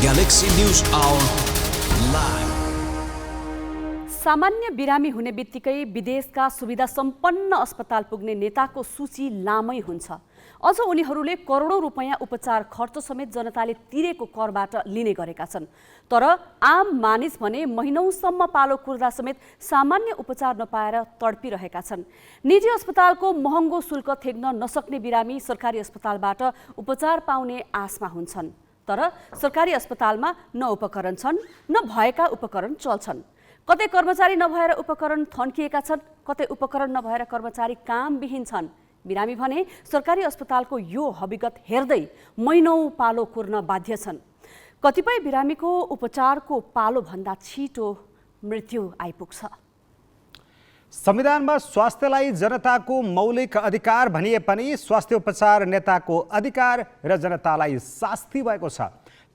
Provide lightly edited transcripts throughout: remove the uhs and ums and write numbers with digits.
Galaxy News Hour live. सामान्य बिरामी हुने बित्तिकै विदेशका सुविधा सम्पन्न अस्पताल पुग्ने नेताको सूची लामै हुन्छ। अझ उनीहरूले करोडौं रुपैयाँ उपचार खर्च समेत जनताले तिरेको करबाट लिने गरेका छन्। तर आम मानिस भने महिनौसम्म पालो कुर्दा समेत सामान्य उपचार नपाएर तडपिरहेका छन्। निजी अस्पतालको महँगो शुल्क थेग्न नसक्ने बिरामी सरकारी अस्पतालबाट उपचार पाउने आशमा हुन्छन्। तर सरकारी अस्पतालमा न उपकरण छन् न भएका उपकरण चल्छन्। कतै कर्मचारी नभएर उपकरण थन्किएका छन्, कतै उपकरण नभएर कर्मचारी कामविहीन छन्। बिरामी भने सरकारी अस्पतालको यो हकीकत हेर्दै महिनौं पालो कुर्न बाध्य छन्। कतिपय बिरामीको उपचारको पालो भन्दा छिटो मृत्यु आइपुग्छ। संविधानमा स्वास्थ्यलाई जनताको मौलिक अधिकार भनिए पनि स्वास्थ्य उपचार नेताको अधिकार र जनतालाई शास्ति भएको छ।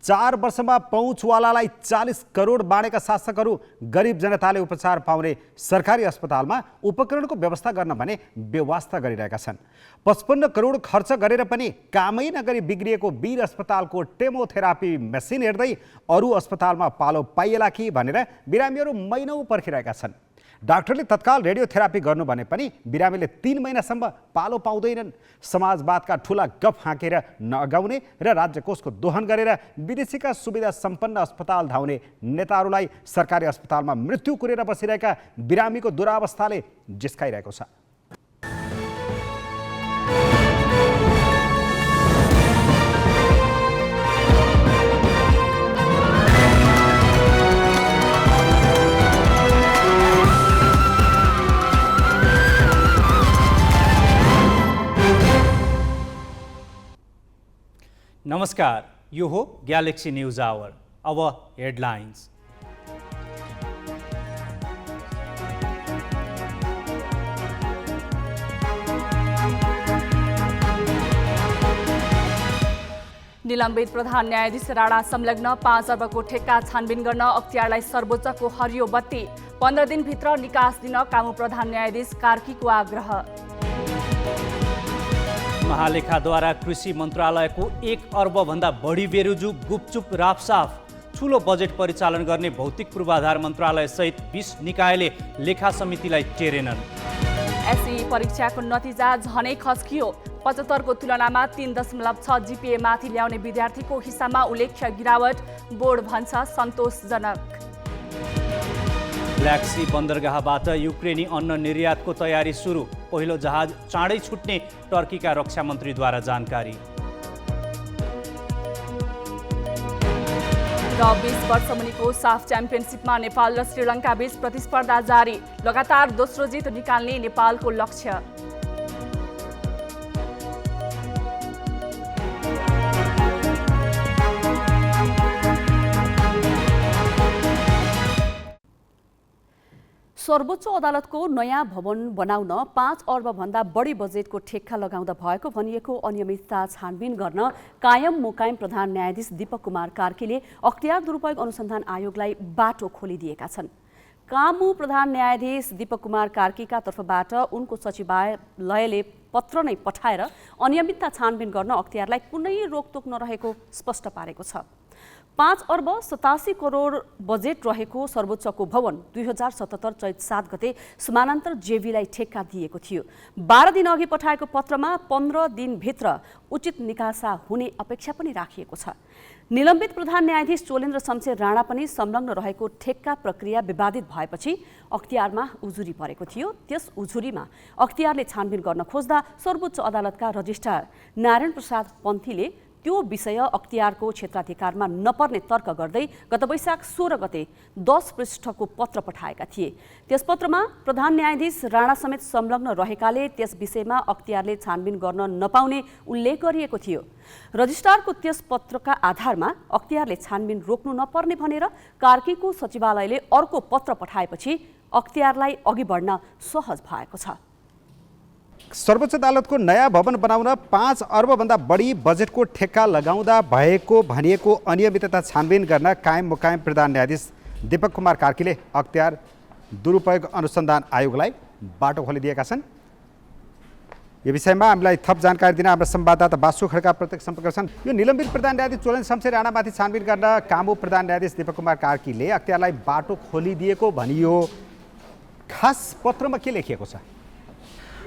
4 वर्षमा पहुँचवालालाई 40 करोड बाँडेका शासकहरू गरिब जनताले उपचार पाउने सरकारी अस्पतालमा उपकरणको व्यवस्था गर्न भने व्यवस्था गरिरहेका छन्। 55 करोड खर्च गरेर पनि कामै नगरी बिग्रिएको वीर अस्पतालको टेमोथेरापी मेसिन हेर्दै अरू अस्पतालमा पालो पाइएला कि भनेर बिरामीहरू महिनौं पर्खिरहेका छन्। डाक्टरले तत्काल रेडियोथेरापी गर्नु भने पनि बिरामीले 3 महिनासम्म पालो पाउँदैनन्। समाजवादका ठुला गफ हाँकेर नअगाउने र राज्य कोषको दोहन गरेर विदेशीका सुविधा सम्पन्न अस्पताल धाउने नेताहरूलाई सरकारी अस्पतालमा मृत्यु कुरेर बसिरहेका बिरामीको दुरावस्थाले जिस्काइरहेको छ। नमस्कार, यो हो ग्यालेक्सी न्यूज आवर। अब हेडलाइन्स। निलम्बित प्रधान न्यायाधीश राणा संलग्न 5 अर्बको ठेक्का छानबिन गर्न अख्तियारलाई सर्वोच्चको हरियो बत्ती। 15 दिनभित्र निकास दिन कामु प्रधान न्यायाधीश कार्कीको आग्रह। महालेखाद्वारा कृषि मन्त्रालयको 1 अर्ब भन्दा बढी बेरुजु गुपचुप राफसाफ। ठुलो बजेट परिचालन गर्ने भौतिक पूर्वाधार मन्त्रालय सहित 20 निकायले लेखा समितिलाई टेरेनन्। एसई परीक्षाको नतिजा झनै खस्कियो। 75 को तुलनामा 3.6 जीपीए माथि ल्याउने विद्यार्थीको हिस्सामा उल्लेख्य गिरावट, बोर्ड भन्छ सन्तोषजनक। ब्ल्याक सी बन्दरगाहबाट युक्रेनी अन्न निर्यातको तयारी सुरु। पहिलो जहाज चाँडै छुट्ने टर्कीका रक्षा मन्त्रीद्वारा जानकारी। र 20 वर्ष मुनिको साफ च्याम्पियनसिपमा नेपाल र श्रीलङ्का बीच प्रतिस्पर्धा जारी। लगातार दोस्रो जित निकाल्ने नेपालको लक्ष्य। सर्वोच्च अदालतको नयाँ भवन बनाउन 5 अर्ब भन्दा बढी बजेटको ठेक्का लगाउँदा भएको भनिएको अनियमितता छानबिन गर्न कायम मुकायम प्रधान न्यायाधीश दीपक कुमार कार्कीले अख्तियार दुरुपयोग अनुसन्धान आयोगलाई बाटो खोलिदिएका छन्। कामु प्रधान न्यायाधीश दीपक कुमार कार्कीका तर्फबाट उनको सचिवालयले पत्र नै पठाएर अनियमितता छानबिन गर्न अख्तियारलाई कुनै रोकटोक नरहेको स्पष्ट पारेको छ। 5 अर्ब 87 करोड बजेट रहेको सर्वोच्चको भवन 2077 चैत 7 गते समानान्तर जेवीलाई ठेक्का दिएको थियो। 12 दिन अघि पठाएको पत्रमा 15 दिनभित्र उचित निकासा हुने अपेक्षा पनि राखिएको छ। निलम्बित प्रधान न्यायाधीश चोलेन्द्र शमशेर राणा पनि संलग्न रहेको ठेक्का प्रक्रिया विवादित भएपछि अख्तियारमा उजुरी परेको थियो। त्यस उजुरीमा अख्तियारले छानबिन गर्न खोज्दा सर्वोच्च अदालतका रजिस्ट्रार नारायण प्रसाद पन्थीले त्यो विषय अख्तियारको क्षेत्राधिकारमा नपर्ने तर्क गर्दै गत वैशाख 16 गते 10 पृष्ठको पत्र पठाएका थिए। त्यस पत्रमा प्रधान न्यायाधीश राणा समेत संलग्न रहेकाले त्यस विषयमा अख्तियारले छानबिन गर्न नपाउने उल्लेख गरिएको थियो। रजिस्ट्रारको त्यस पत्रका आधारमा अख्तियारले छानबिन रोक्नु नपर्ने भनेर कार्कीको सचिवालयले अर्को पत्र पठाएपछि अख्तियारलाई अघि बढ्न सहज भएको छ। सर्वोच्च अदालतको नयाँ भवन बनाउन 5 अर्ब भन्दा बढी बजेटको ठेक्का लगाउँदा भएको भनिएको अनियमितता छानबिन गर्न कायम मुकायम प्रधान न्यायाधीश दीपक कुमार कार्कीले अख्तियार दुरुपयोग अनुसन्धान आयोगलाई बाटो खोलिदिएका छन्। यो विषयमा हामीलाई थप जानकारी दिन हाम्रो संवाददाता बासु खड्का प्रत्यक्ष सम्पर्क छन्। यो निलम्बित प्रधान न्यायाधीश चोलेन्द्र शमशेर राणामाथि छानबिन गर्न कामु प्रधान न्यायाधीश दीपक कुमार कार्कीले अख्तियारलाई बाटो खोलिदिएको भनियो। खास पत्रमा के लेखिएको छ?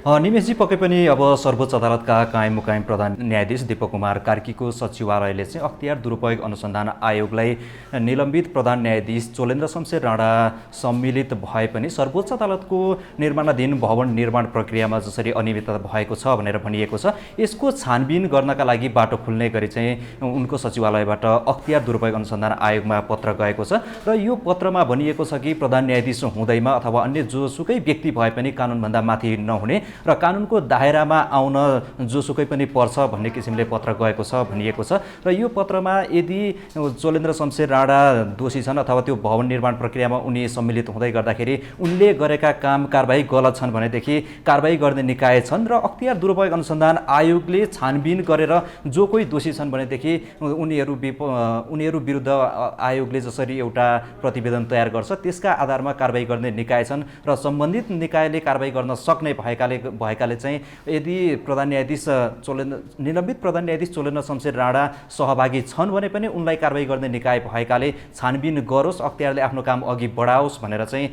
निमेशजी, पक्कै पनि अब सर्वोच्च अदालतका कायम मुकायम प्रधान न्यायाधीश दीपक कुमार कार्कीको सचिवालयले चाहिँ अख्तियार दुरुपयोग अनुसन्धान आयोगलाई निलम्बित प्रधान न्यायाधीश चोलेन्द्र शमशेर राणा सम्मिलित भए पनि सर्वोच्च अदालतको निर्माणाधीन भवन निर्माण प्रक्रियामा जसरी अनियमितता भएको छ भनेर भनिएको छ, यसको छानबिन गर्नका लागि बाटो खुल्ने गरी चाहिँ उनको सचिवालयबाट अख्तियार दुरुपयोग अनुसन्धान आयोगमा पत्र गएको छ र यो पत्रमा भनिएको छ कि प्रधान न्यायाधीश हुँदैमा अथवा अन्य जोसुकै व्यक्ति भए पनि कानुनभन्दा माथि नहुने र कानुनको दायरामा आउन जोसुकै पनि पर्छ भन्ने किसिमले पत्र गएको छ भनिएको छ। र यो पत्रमा यदि चोलेन्द्र शमशेर राणा दोषी छन् अथवा त्यो भवन निर्माण प्रक्रियामा उनी सम्मिलित हुँदै गर्दाखेरि उनले गरेका काम कारबाही गलत छन् भनेदेखि कारबाही गर्ने निकाय छन् र अख्तियार दुरुपयोग अनुसन्धान आयोगले छानबिन गरेर जो कोही दोषी छन् भनेदेखि उनीहरू विरुद्ध आयोगले जसरी एउटा प्रतिवेदन तयार गर्छ त्यसका आधारमा कारबाही गर्ने निकाय छन् र सम्बन्धित निकायले कारबाही गर्न सक्ने भएकाले चाहिँ यदि निलम्बित प्रधान न्यायाधीश चोलेन्द्र शमशेर राणा सहभागी छन् भने पनि उनलाई कारबाही गर्ने निकाय भएकाले छानबिन गरोस्, अख्तियारले आफ्नो काम अघि बढाओस् भनेर चाहिँ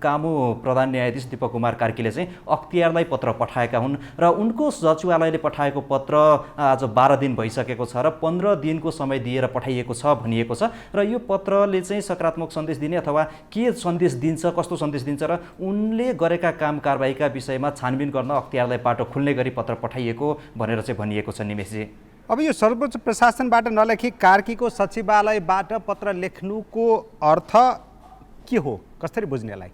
कामु प्रधान न्यायाधीश दीपक कुमार कार्कीले चाहिँ अख्तियारलाई पत्र पठाएका हुन् र उनको सचिवालयले पठाएको पत्र आज 12 दिन भइसकेको छ र 15 दिनको समय दिएर पठाइएको छ भनिएको छ र यो पत्रले चाहिँ सकारात्मक सन्देश दिने अथवा के सन्देश दिन्छ, कस्तो सन्देश दिन्छ र उनले गरेका काम कारबाहीका विषयमा छानबिन गर्न अख्तियारलाई बाटो खुल्ने गरी पत्र पठाइएको भनेर चाहिँ भनिएको छ। निमेशजी, अब यो सर्वोच्च प्रशासनबाट नलेखी कार्कीको सचिवालयबाट पत्र लेख्नुको अर्थ के हो, कसरी बुझ्नेलाई?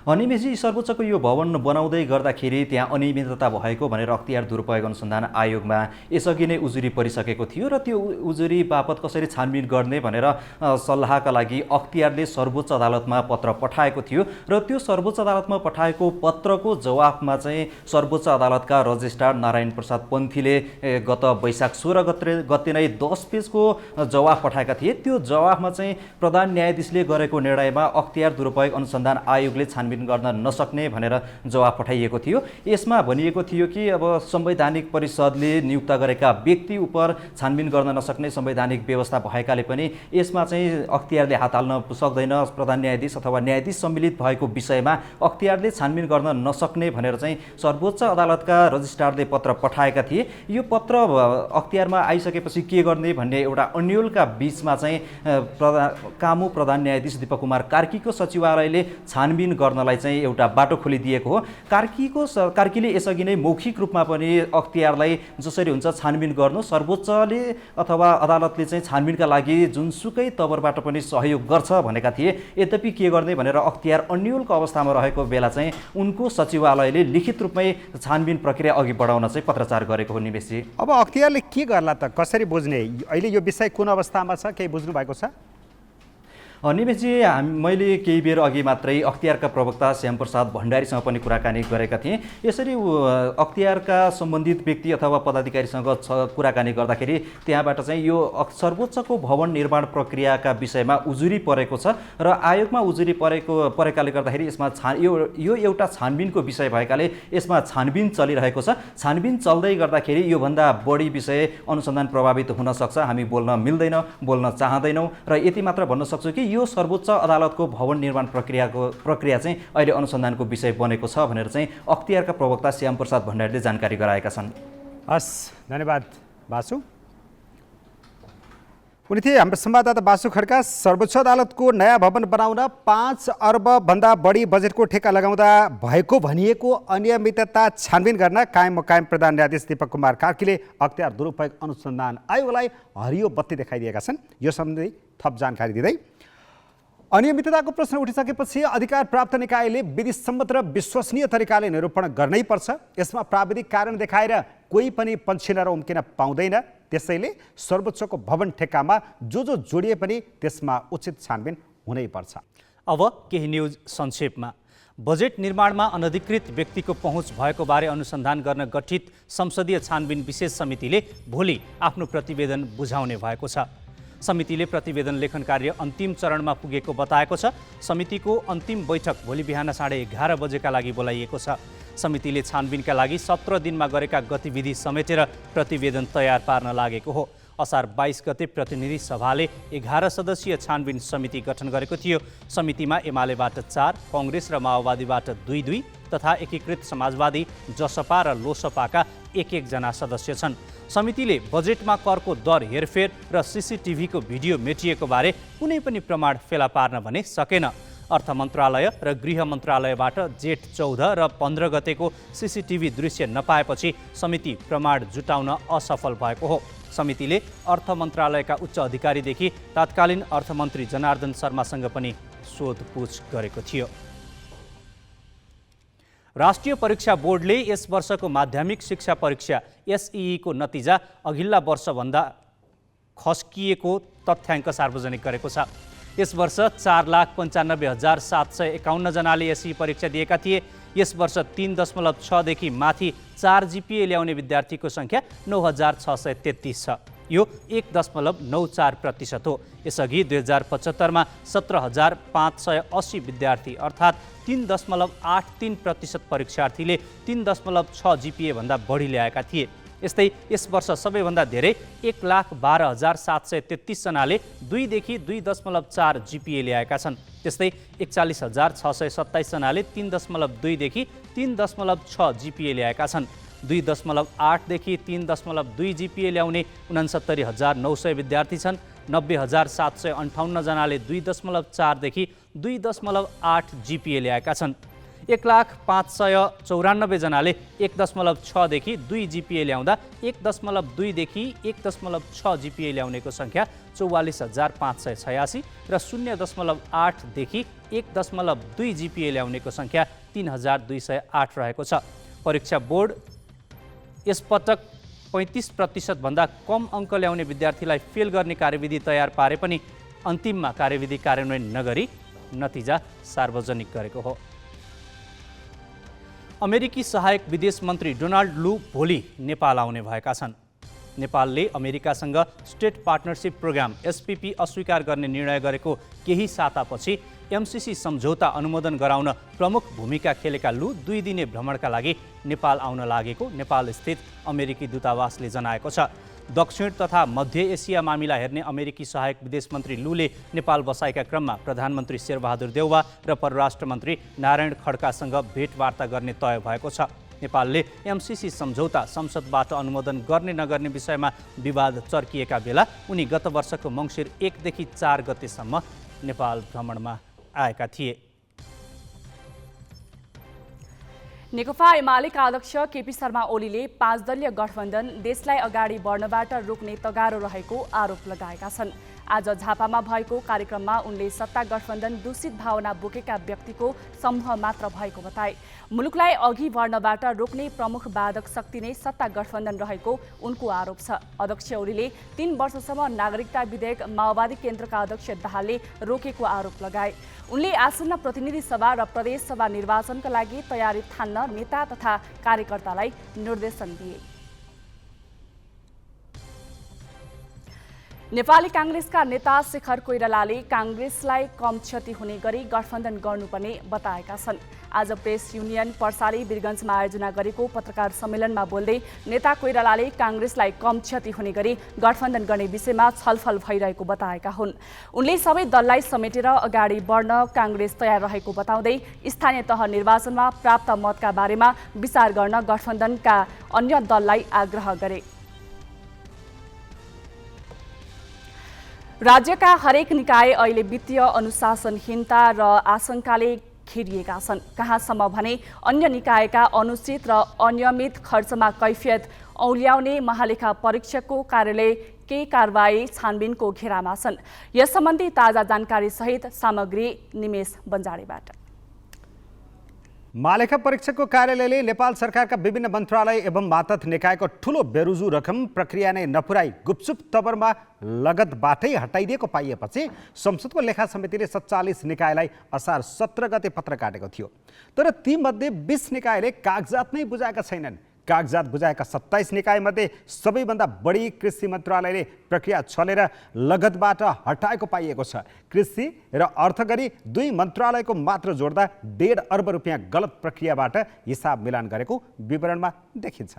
निमेशजी, सर्वोच्चको यो भवन बनाउँदै गर्दाखेरि त्यहाँ अनियमितता भएको भनेर अख्तियार दुरुपयोग अनुसन्धान आयोगमा यसअघि नै उजुरी परिसकेको थियो र त्यो उजुरी बापत कसरी छानबिन गर्ने भनेर सल्लाहका लागि अख्तियारले सर्वोच्च अदालतमा पत्र पठाएको थियो र त्यो सर्वोच्च अदालतमा पठाएको पत्रको जवाफमा चाहिँ सर्वोच्च अदालतका रजिस्ट्रार नारायण प्रसाद पन्थीले गत वैशाख 16 गते नै 10 पेजको जवाफ पठाएका थिए। त्यो जवाफमा चाहिँ प्रधान न्यायाधीशले गरेको निर्णयमा अख्तियार दुरुपयोग अनुसन्धान आयोगले छानबिन गर्न नसक्ने भनेर जवाफ पठाइएको थियो। यसमा भनिएको थियो कि अब संवैधानिक परिषदले नियुक्त गरेका व्यक्ति उप छानबिन गर्न नसक्ने संवैधानिक व्यवस्था भएकाले पनि यसमा चाहिँ अख्तियारले हात हाल्न सक्दैन। प्रधान न्यायाधीश अथवा न्यायाधीश सम्मिलित भएको विषयमा अख्तियारले छानबिन गर्न नसक्ने भनेर चाहिँ सर्वोच्च अदालतका रजिस्ट्रारले पत्र पठाएका थिए। यो पत्र अख्तियारमा आइसकेपछि के गर्ने भन्ने एउटा अन्योलका बीचमा चाहिँ कामु प्रधान न्यायाधीश दीपक कुमार कार्कीको सचिवालयले छानबिन गर्न चाहिँ एउटा बाटो खोलिदिएको हो। कार्कीले यसअघि नै मौखिक रूपमा पनि अख्तियारलाई जसरी हुन्छ छानबिन गर्नु, सर्वोच्चले अथवा अदालतले चाहिँ छानबिनका लागि जुनसुकै तवरबाट पनि सहयोग गर्छ भनेका थिए। यद्यपि के गर्ने भनेर अख्तियार अन्योलको अवस्थामा रहेको बेला चाहिँ उनको सचिवालयले लिखित रूपमै छानबिन प्रक्रिया अघि बढाउन चाहिँ पत्रचार गरेको हो। निमेशजी, अब अख्तियारले के गर्ला त, कसरी बुझ्ने? अहिले यो विषय कुन अवस्थामा छ, केही बुझ्नु भएको छ? निमेशजी, मैले केही बेर अघि मात्रै अख्तियारका प्रवक्ता श्यामप्रसाद भण्डारीसँग पनि कुराकानी गरेका थिएँ। यसरी अख्तियारका सम्बन्धित व्यक्ति अथवा पदाधिकारीसँग कुराकानी गर्दाखेरि त्यहाँबाट चाहिँ यो सर्वोच्चको भवन निर्माण प्रक्रियाका विषयमा उजुरी परेको छ र आयोगमा उजुरी परेकाले गर्दाखेरि यसमा यो एउटा छानबिनको विषय भएकाले यसमा छानबिन चलिरहेको छ। छानबिन चल्दै गर्दाखेरि योभन्दा बढी विषय अनुसन्धान प्रभावित हुन सक्छ, हामी बोल्न मिल्दैन, बोल्न चाहँदैनौँ र यति मात्र भन्न सक्छु कि यो सर्वोच्च अदालतको भवन निर्माण प्रक्रिया चाहिँ अहिले अनुसन्धानको विषय बनेको छ भनेर चाहिँ अख्तियारका प्रवक्ता श्यामप्रसाद भण्डारीले जानकारी गराएका छन्। हस्, धन्यवाद बासु। उनी थिए हाम्रो संवाददाता बासु खड्का। सर्वोच्च अदालतको नयाँ भवन बनाउन 5 अर्बभन्दा बढी बजेटको ठेक्का लगाउँदा भएको भनिएको अनियमितता छानबिन गर्न कायम मुकायम प्रधान न्यायाधीश दीपक कुमार कार्कीले अख्तियार दुरुपयोग अनुसन्धान आयोगलाई हरियो बत्ती देखाइदिएका छन्। यो सम्बन्धी थप जानकारी दिँदै अनियमितताको प्रश्न उठिसकेपछि अधिकार प्राप्त निकायले विधिसम्मत र विश्वसनीय तरिकाले निरूपण गर्नै पर्छ। यसमा प्राविधिक कारण देखाएर कोही पनि पन्छिन र उम्किन पाउँदैन। त्यसैले सर्वोच्चको भवन ठेक्कामा जो जोडिए पनि त्यसमा उचित छानबिन हुनैपर्छ। अब केही न्युज संक्षेपमा। बजेट निर्माणमा अनधिकृत व्यक्तिको पहुँच भएको बारे अनुसन्धान गर्न गठित संसदीय छानबिन विशेष समितिले भोलि आफ्नो प्रतिवेदन बुझाउने भएको छ। समितिले प्रतिवेदन लेखन कार्य अन्तिम चरणमा पुगेको बताएको छ। समितिको अन्तिम बैठक भोलि बिहान 11:30 बजेका लागि बोलाइएको छ। समितिले छानबिनका लागि 17 दिनमा गरेका गतिविधि समेटेर प्रतिवेदन तयार पार्न लागेको हो। असार 22 गते प्रतिनिधि सभाले 11 सदस्यीय छानबिन समिति गठन गरेको थियो। समितिमा एमालेबाट 4, कांग्रेस र माओवादीबाट 2 तथा एकीकृत समाजवादी, जसपा र लोसपाका 1 जना सदस्य छन्। समितिले बजेटमा करको दर हेरफेर र सीसीटीभीको भिडियो मेटिएको बारे कुनै पनि प्रमाण फेला पार्न भने सकेन। अर्थ मन्त्रालय र गृह मन्त्रालयबाट जेठ 14 र 15 गतेको सीसीटीभी दृश्य नपाएपछि समिति प्रमाण जुटाउन असफल भएको हो। समितिले अर्थ मन्त्रालयका उच्च अधिकारीदेखि तत्कालीन अर्थमन्त्री जनार्दन शर्मासँग पनि सोधपुछ गरेको थियो। राष्ट्रिय परीक्षा बोर्डले यस वर्षको माध्यमिक शिक्षा परीक्षा एसईई को नतिजा अघिल्ला वर्षभन्दा खस्किएको तथ्याङ्क सार्वजनिक गरेको छ। यस वर्ष 4,95,751 जनाले एसई परीक्षा दिएका थिए। यस वर्ष 3.6 देखि माथि 4 जीपीए ल्याउने विद्यार्थीको सङ्ख्या 9,633 छ। यो 1.94% हो। यसअघि 2075 मा 17,580 विद्यार्थी अर्थात् 3.83% परीक्षार्थीले 3.6 जीपीए भन्दा बढी ल्याएका थिए। यस्तै यस वर्ष सबैभन्दा धेरै 1,12,733 जनाले 2 देखि 2.4 जीपीए ल्याएका छन्। त्यस्तै 41,627 जनाले 3.2 देखि 3.6 जीपीए ल्याएका छन्। 2.8 देखि 3.2 जीपीए ल्याउने 69,900 विद्यार्थी छन्। 90,758 जनाले 2.4 देखि 2.8 जीपीए ल्याएका छन्। 1,05,94 जनाले 1.6 देखि 2 जीपीए ल्याउँदा 1.2 देखि 1.6 जीपीए ल्याउनेको सङ्ख्या 44,586 र 0.8 देखि 1.2 जीपीए ल्याउनेको सङ्ख्या 3,208 रहेको छ। परीक्षा बोर्ड यसपटक 35% भन्दा कम अङ्क ल्याउने विद्यार्थीलाई फेल गर्ने कार्यविधि तयार पारे पनि अन्तिममा कार्यविधि कार्यान्वयन नगरी नतिजा सार्वजनिक गरेको हो। अमेरिकी सहायक विदेश मन्त्री डोनाल्ड लू भोलि नेपाल आउने भएका छन्। नेपालले अमेरिकासँग स्टेट पार्टनरसिप प्रोग्राम एसपीपी अस्वीकार गर्ने निर्णय गरेको केही सातापछि एमसीसी सम्झौता अनुमोदन गराउन प्रमुख भूमिका खेलेका लू 2 दिने भ्रमणका लागि नेपाल आउन लागेको नेपाल स्थित अमेरिकी दूतावासले जनाएको छ। दक्षिण तथा मध्य एसिया मामिला हेर्ने अमेरिकी सहायक विदेश मन्त्री लूले नेपाल बसाइका क्रममा प्रधानमन्त्री शेरबहादुर देउवा र परराष्ट्र मन्त्री नारायण खड्कासँग भेटवार्ता गर्ने तय भएको छ। नेपालले एमसीसी सम्झौता संसदबाट अनुमोदन गर्ने नगर्ने विषयमा विवाद चर्किएका बेला उनी गत वर्षको मङ्सिर 1 देखि 4 गतेसम्म नेपाल भ्रमणमा आएका थिए। नेकपा एमालेका अध्यक्ष केपी शर्मा ओलीले 5 दलीय गठबन्धन देशलाई अगाडि बढ्नबाट रोक्ने तगारो रहेको आरोप लगाएका छन्। आज झापामा भएको कार्यक्रममा उनले सत्ता गठबन्धन दूषित भावना बोकेका व्यक्तिको समूह मात्र भएको बताए। मुलुकलाई अघि बढ्नबाट रोक्ने प्रमुख बाधक शक्ति नै सत्ता गठबन्धन रहेको उनको आरोप छ। अध्यक्ष ओलीले 3 वर्षसम्म नागरिकता विधेयक माओवादी केन्द्रका अध्यक्ष दाहालले रोकेको आरोप लगाए। उनले आसन्न प्रतिनिधि सभा र प्रदेश सभा निर्वाचनका लागि तयारी ठान्न नेता तथा कार्यकर्तालाई निर्देशन दिए। नेपाली कांग्रेसका नेता शेखर कोइरालाले कांग्रेसलाई कम क्षति हुने गरी गठबन्धन गर्नुपर्ने बताएका छन्। आज प्रेस युनियन पर्साली वीरगञ्जमा आयोजना गरेको पत्रकार सम्मेलनमा बोल्दै नेता कोइरालाले कांग्रेसलाई कम क्षति हुने गरी गठबन्धन गर्ने विषयमा छलफल भइरहेको बताएका हुन्। उनले सबै दललाई समेटेर अगाडि बढ्न कांग्रेस तयार रहेको बताउँदै स्थानीय तह निर्वाचनमा प्राप्त मतका बारेमा विचार गर्न गठबन्धनका अन्य दललाई आग्रह गरे। राज्यका हरेक निकाय अहिले वित्तीय अनुशासनहीनता र आशंकाले घेरिएका छन्। कहाँसम्म भने अन्य निकायका अनुचित र अनियमित खर्चमा कैफियत औल्याउने महालेखा परीक्षकको कार्यालय केही कारबाही छानबिनको घेरामा छन्। यस सम्बन्धी ताजा जानकारी सहित सामग्री निमेश बन्जाडेबाट। महालेखा परीक्षकको कार्यालयले नेपाल सरकारका विभिन्न मन्त्रालय एवं मातहत निकायको ठूलो बेरुजु रकम प्रक्रिया नै नपुर्याई गुपचुप तवरमा लगतबाटै हटाइदिएको पाइएपछि संसदको लेखा समितिले 47 निकायलाई असार 17 गते पत्र काटेको थियो। तर तीमध्ये 20 निकायले कागजात नै बुझाएका छैनन्। कागजात बुझाएका 27 निकायमध्ये सबैभन्दा बढी कृषि मन्त्रालयले प्रक्रिया छलेर लगतबाट हटाएको पाइएको छ। कृषि र अर्थ गरी दुई मन्त्रालयको मात्र जोड्दा 1.5 अर्ब रुपियाँ गलत प्रक्रियाबाट हिसाब मिलान गरेको विवरणमा देखिन्छ।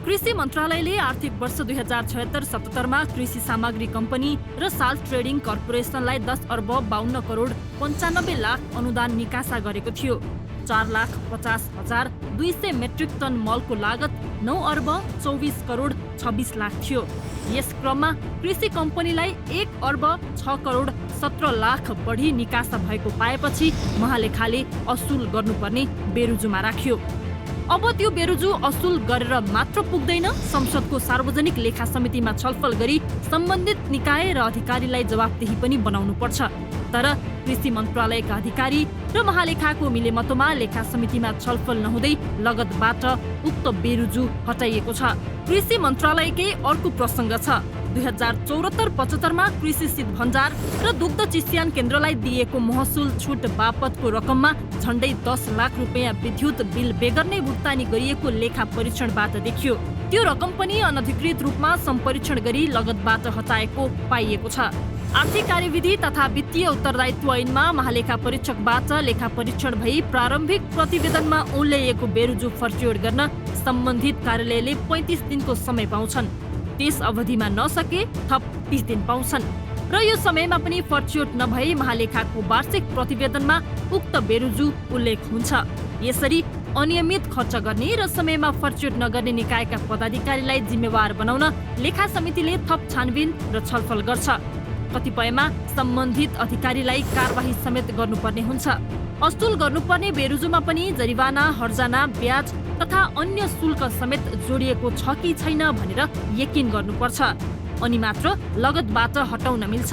कृषि मन्त्रालयले आर्थिक वर्ष 2076-77 कृषि सामग्री कम्पनी र साल्ट ट्रेडिङ कर्पोरेसनलाई 10 अर्ब 52 करोड 95 लाख अनुदान निकासा गरेको थियो। 4,50,200 मेट्रिक टन मलको लागत 9 अर्ब 24 करोड 26 लाख थियो। यस क्रममा कृषि कम्पनीलाई 1 अर्ब 6 करोड 17 लाख बढी निकासा भएको पाएपछि महालेखाले असुल गर्नुपर्ने बेरुजुमा राख्यो। अब त्यो बेरुजु असुल गरेर मात्र पुग्दैन, संसदको सार्वजनिक लेखा समितिमा छलफल गरी सम्बन्धित निकाय र अधिकारीलाई जवाफदेही पनि बनाउनु पर्छ। तर कृषि मन्त्रालयका अधिकारी र महालेखाको मिलेमतोमा लेखा समितिमा छलफल नहुँदै लगतबाट उक्त बेरुजु हटाइएको छ। कृषि मन्त्रालयकै अर्को प्रसङ्ग छ। 2074-75 कृषि शीत भण्डार र दुग्ध चिस्यान केन्द्रलाई दिएको महसुल छुट बापतको रकममा झण्डै 10 लाख रुपियाँ विद्युत बिल बेगर नै भुक्तानी गरिएको लेखा परीक्षणबाट देखियो। त्यो रकम पनि अनधिकृत रूपमा सम्परीक्षण गरी लगतबाट हटाएको पाइएको छ। आर्थिक कार्यविधि तथा वित्तीय उत्तरदायित्व ऐनमा महालेखा परीक्षकबाट लेखा परीक्षण भई प्रारम्भिक प्रतिवेदनमा उल्लेखिएको बेरुजु फर्च्योर गर्न सम्बन्धित कार्यालयले 35 दिनको समय पाउँछन्। त्यस अवधिमा नसके थप 30 दिन पाउँछन् र यो समयमा पनि फर्च्योट नभई महालेखाको वार्षिक प्रतिवेदनमा उक्त बेरुजु उल्लेख हुन्छ। यसरी अनियमित खर्च गर्ने र समयमा फर्च्योट नगर्ने निकायका पदाधिकारीलाई जिम्मेवार बनाउन लेखा समितिले थप छानबिन र छलफल गर्छ। कतिपयमा सम्बन्धित अधिकारीलाई कारबाही समेत गर्नुपर्ने हुन्छ। असुल गर्नुपर्ने बेरुजुमा पनि जरिवाना, हर्जाना, ब्याज तथा अन्य शुल्क समेत जोडिएको छ कि छैन भनेर यकिन गर्नुपर्छ। अनि मात्र लगतबाट हटाउन मिल्छ।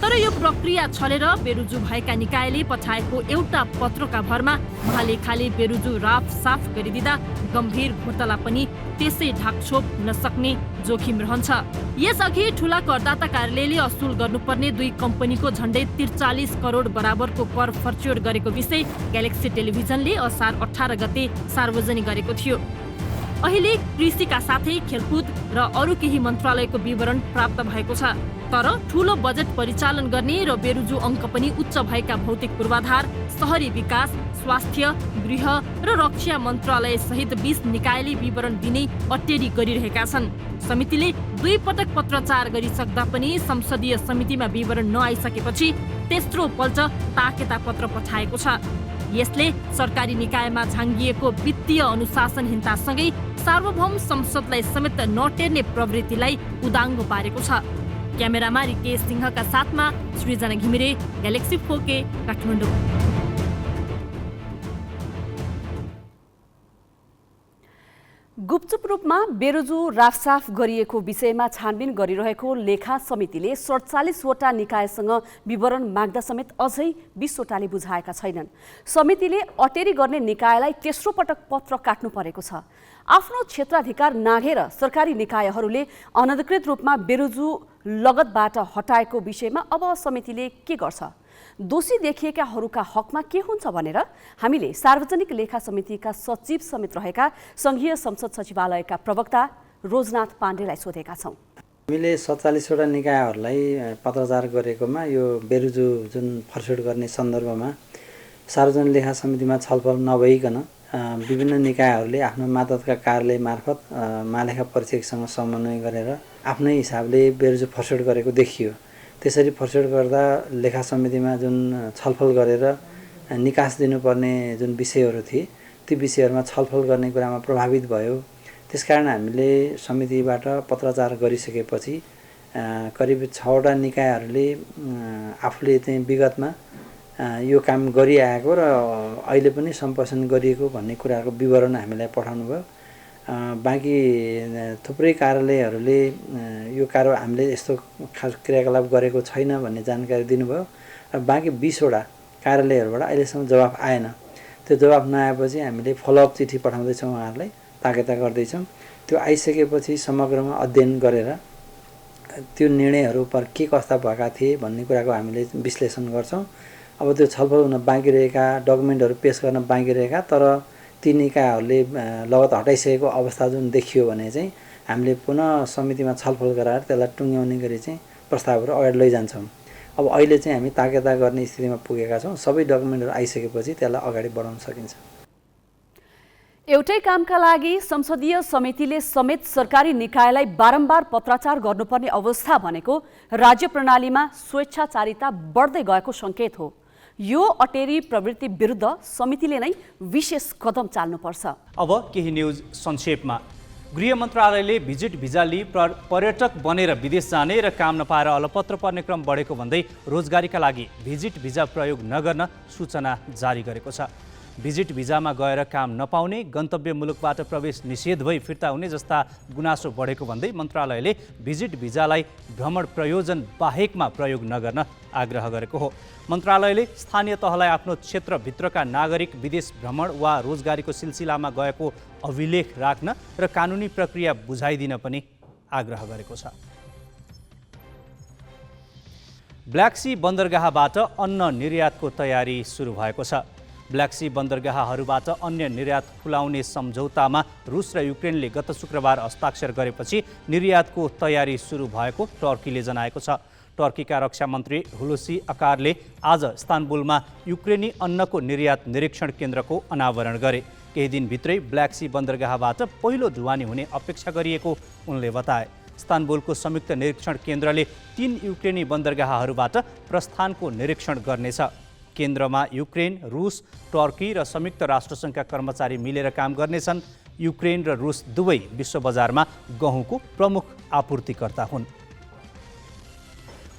तर यो प्रक्रिया छलेर बेरुजु भएका निकायले पठाएको एउटा पत्रका भरमा महालेखाले बेरुजु राफ साफ गरिदिँदा गम्भीर घोटाला पनि त्यसै ढाकछोप नसक्ने जोखिम रहन्छ। यसअघि ठूला करदाता कार्यालयले असुल गर्नुपर्ने दुई कम्पनीको झण्डै 43 करोड बराबरको कर फर्च्योर गरेको विषय ग्यालेक्सी टेलिभिजनले असार 18 गते सार्वजनिक गरेको थियो। अहिले कृषिका साथै खेलकुद र अरू केही मन्त्रालयको विवरण प्राप्त भएको छ। तर ठूलो बजेट परिचालन गर्ने र बेरुजु अङ्क पनि उच्च भएका भौतिक पूर्वाधार, शहरी विकास, स्वास्थ्य, गृह र रक्षा मन्त्रालय सहित 20 निकायले विवरण दिने अटेरी गरिरहेका छन्। समितिले 2 पटक पत्रचार गरिसक्दा पनि संसदीय समितिमा विवरण नआइसकेपछि तेस्रो पल्ट ताकेता पत्र पठाएको छ। यसले सरकारी निकायमा झाङ्गिएको वित्तीय अनुशासनहीनतासँगै सार्वभौम संसदलाई समेत नटेर्ने प्रवृत्तिलाई उदाङ्गो पारेको छ। क्यामेरामा रिकेश सिंहका साथमा सृजना घिमिरे, ग्यालेक्सी 4K, काठमाडौँ। गुपचुप रूपमा बेरुजु राफसाफ गरिएको विषयमा छानबिन गरिरहेको लेखा समितिले 47वटा निकायसँग विवरण माग्दा समेत अझै 20वटाले बुझाएका छैनन्। समितिले अटेरी गर्ने निकायलाई तेस्रो पटक पत्र काट्नु परेको छ। आफ्नो क्षेत्राधिकार नाघेर सरकारी निकायहरूले अनधिकृत रूपमा बेरुजु लगतबाट हटाएको विषयमा अब समितिले के गर्छ? दोषी देखिएकाहरूका हकमा के हुन्छ भनेर हामीले सार्वजनिक लेखा समितिका सचिव समेत रहेका संघीय संसद सचिवालयका प्रवक्ता रोजनाथ पाण्डेलाई सोधेका छौँ। हामीले 47वटा निकायहरूलाई पत्रचार गरेकोमा यो बेरुजु जुन फर्स्योट गर्ने सन्दर्भमा सार्वजनिक लेखा समितिमा छलफल नभइकन विभिन्न निकायहरूले आफ्नो मातहतका कार्यालय मार्फत महालेखा परीक्षकसँग समन्वय गरेर आफ्नै हिसाबले बेरुजु फर्स्योट गरेको देखियो। त्यसरी फर्स्योट गर्दा लेखा समितिमा जुन छलफल गरेर निकास दिनुपर्ने जुन विषयहरू थिए ती विषयहरूमा छलफल गर्ने कुरामा प्रभावित भयो। त्यसकारण हामीले समितिबाट पत्रचार गरिसकेपछि करिब 6वटा निकायहरूले आफूले चाहिँ विगतमा यो काम गरिआएको र अहिले पनि सम्प्रेषण गरिएको भन्ने कुराको विवरण हामीलाई पठाउनु भयो। बाँकी थुप्रै कार्यालयहरूले यो हामीले यस्तो खास क्रियाकलाप गरेको छैन भन्ने जानकारी दिनुभयो र बाँकी 20वटा कार्यालयहरूबाट अहिलेसम्म जवाफ आएन। त्यो जवाफ नआएपछि हामीले फलोअप चिठी पठाउँदैछौँ, उहाँहरूलाई ताकेता गर्दैछौँ। त्यो आइसकेपछि समग्रमा अध्ययन गरेर त्यो निर्णयहरू पर के कस्ता भएका थिए भन्ने कुराको हामीले विश्लेषण गर्छौँ। अब त्यो छलफल हुन बाँकी रहेका डकुमेन्टहरू पेश गर्न बाँकी रहेका तर ती निकायहरूले लगत हटाइसकेको अवस्था जुन देखियो भने चाहिँ हामीले पुनः समितिमा छलफल गराएर त्यसलाई टुङ्ग्याउने गरी चाहिँ प्रस्तावहरू अगाडि लैजान्छौँ। अब अहिले चाहिँ हामी ताकेता गर्ने स्थितिमा पुगेका छौँ। सबै डकुमेन्टहरू आइसकेपछि त्यसलाई अगाडि बढाउन सकिन्छ। एउटै कामका लागि संसदीय समितिले समेत सरकारी निकायलाई बारम्बार पत्राचार गर्नुपर्ने अवस्था भनेको राज्य प्रणालीमा स्वेच्छाचारिता बढ्दै गएको सङ्केत हो। यो अटेरी प्रवृत्ति विरुद्ध समितिले नै विशेष कदम चाल्नुपर्छ। अब केही न्युज संक्षेपमा। गृह मन्त्रालयले भिजिट भिजा लिई पर्यटक बनेर विदेश जाने र काम नपाएर अलपत्र पर्ने क्रम बढेको भन्दै रोजगारीका लागि भिजिट भिजा प्रयोग नगर्न सूचना जारी गरेको छ। भिजिट भिजामा गएर काम नपाउने, गन्तव्य मुलुकबाट प्रवेश निषेध भई फिर्ता हुने जस्ता गुनासो बढेको भन्दै मन्त्रालयले भिजिट भिजालाई भ्रमण प्रयोजन बाहेकमा प्रयोग नगर्न आग्रह गरेको हो। मन्त्रालयले स्थानीय तहलाई आफ्नो क्षेत्रभित्रका नागरिक विदेश भ्रमण वा रोजगारीको सिलसिलामा गएको अभिलेख राख्न र कानुनी प्रक्रिया बुझाइदिन पनि आग्रह गरेको छ। ब्ल्याक सी बन्दरगाहबाट अन्न निर्यातको तयारी सुरु भएको छ। ब्ल्याक सी बन्दरगाहहरूबाट अन्य निर्यात खुलाउने सम्झौतामा रुस र युक्रेनले गत शुक्रबार हस्ताक्षर गरेपछि निर्यातको तयारी सुरु भएको टर्कीले जनाएको छ। टर्कीका रक्षा मन्त्री हुलुसी अकारले आज इस्तानबुलमा युक्रेनी अन्नको निर्यात निरीक्षण केन्द्रको अनावरण गरे। केही दिनभित्रै ब्ल्याक सी बन्दरगाहबाट पहिलो ढुवानी हुने अपेक्षा गरिएको उनले बताए। इस्तानबुलको संयुक्त निरीक्षण केन्द्रले 3 युक्रेनी बन्दरगाहहरूबाट प्रस्थानको निरीक्षण गर्नेछ। केन्द्रमा युक्रेन, रुस, टर्की र संयुक्त राष्ट्रसङ्घका कर्मचारी मिलेर काम गर्नेछन्। युक्रेन र रुस दुवै विश्व बजारमा गहुँको प्रमुख आपूर्तिकर्ता हुन्।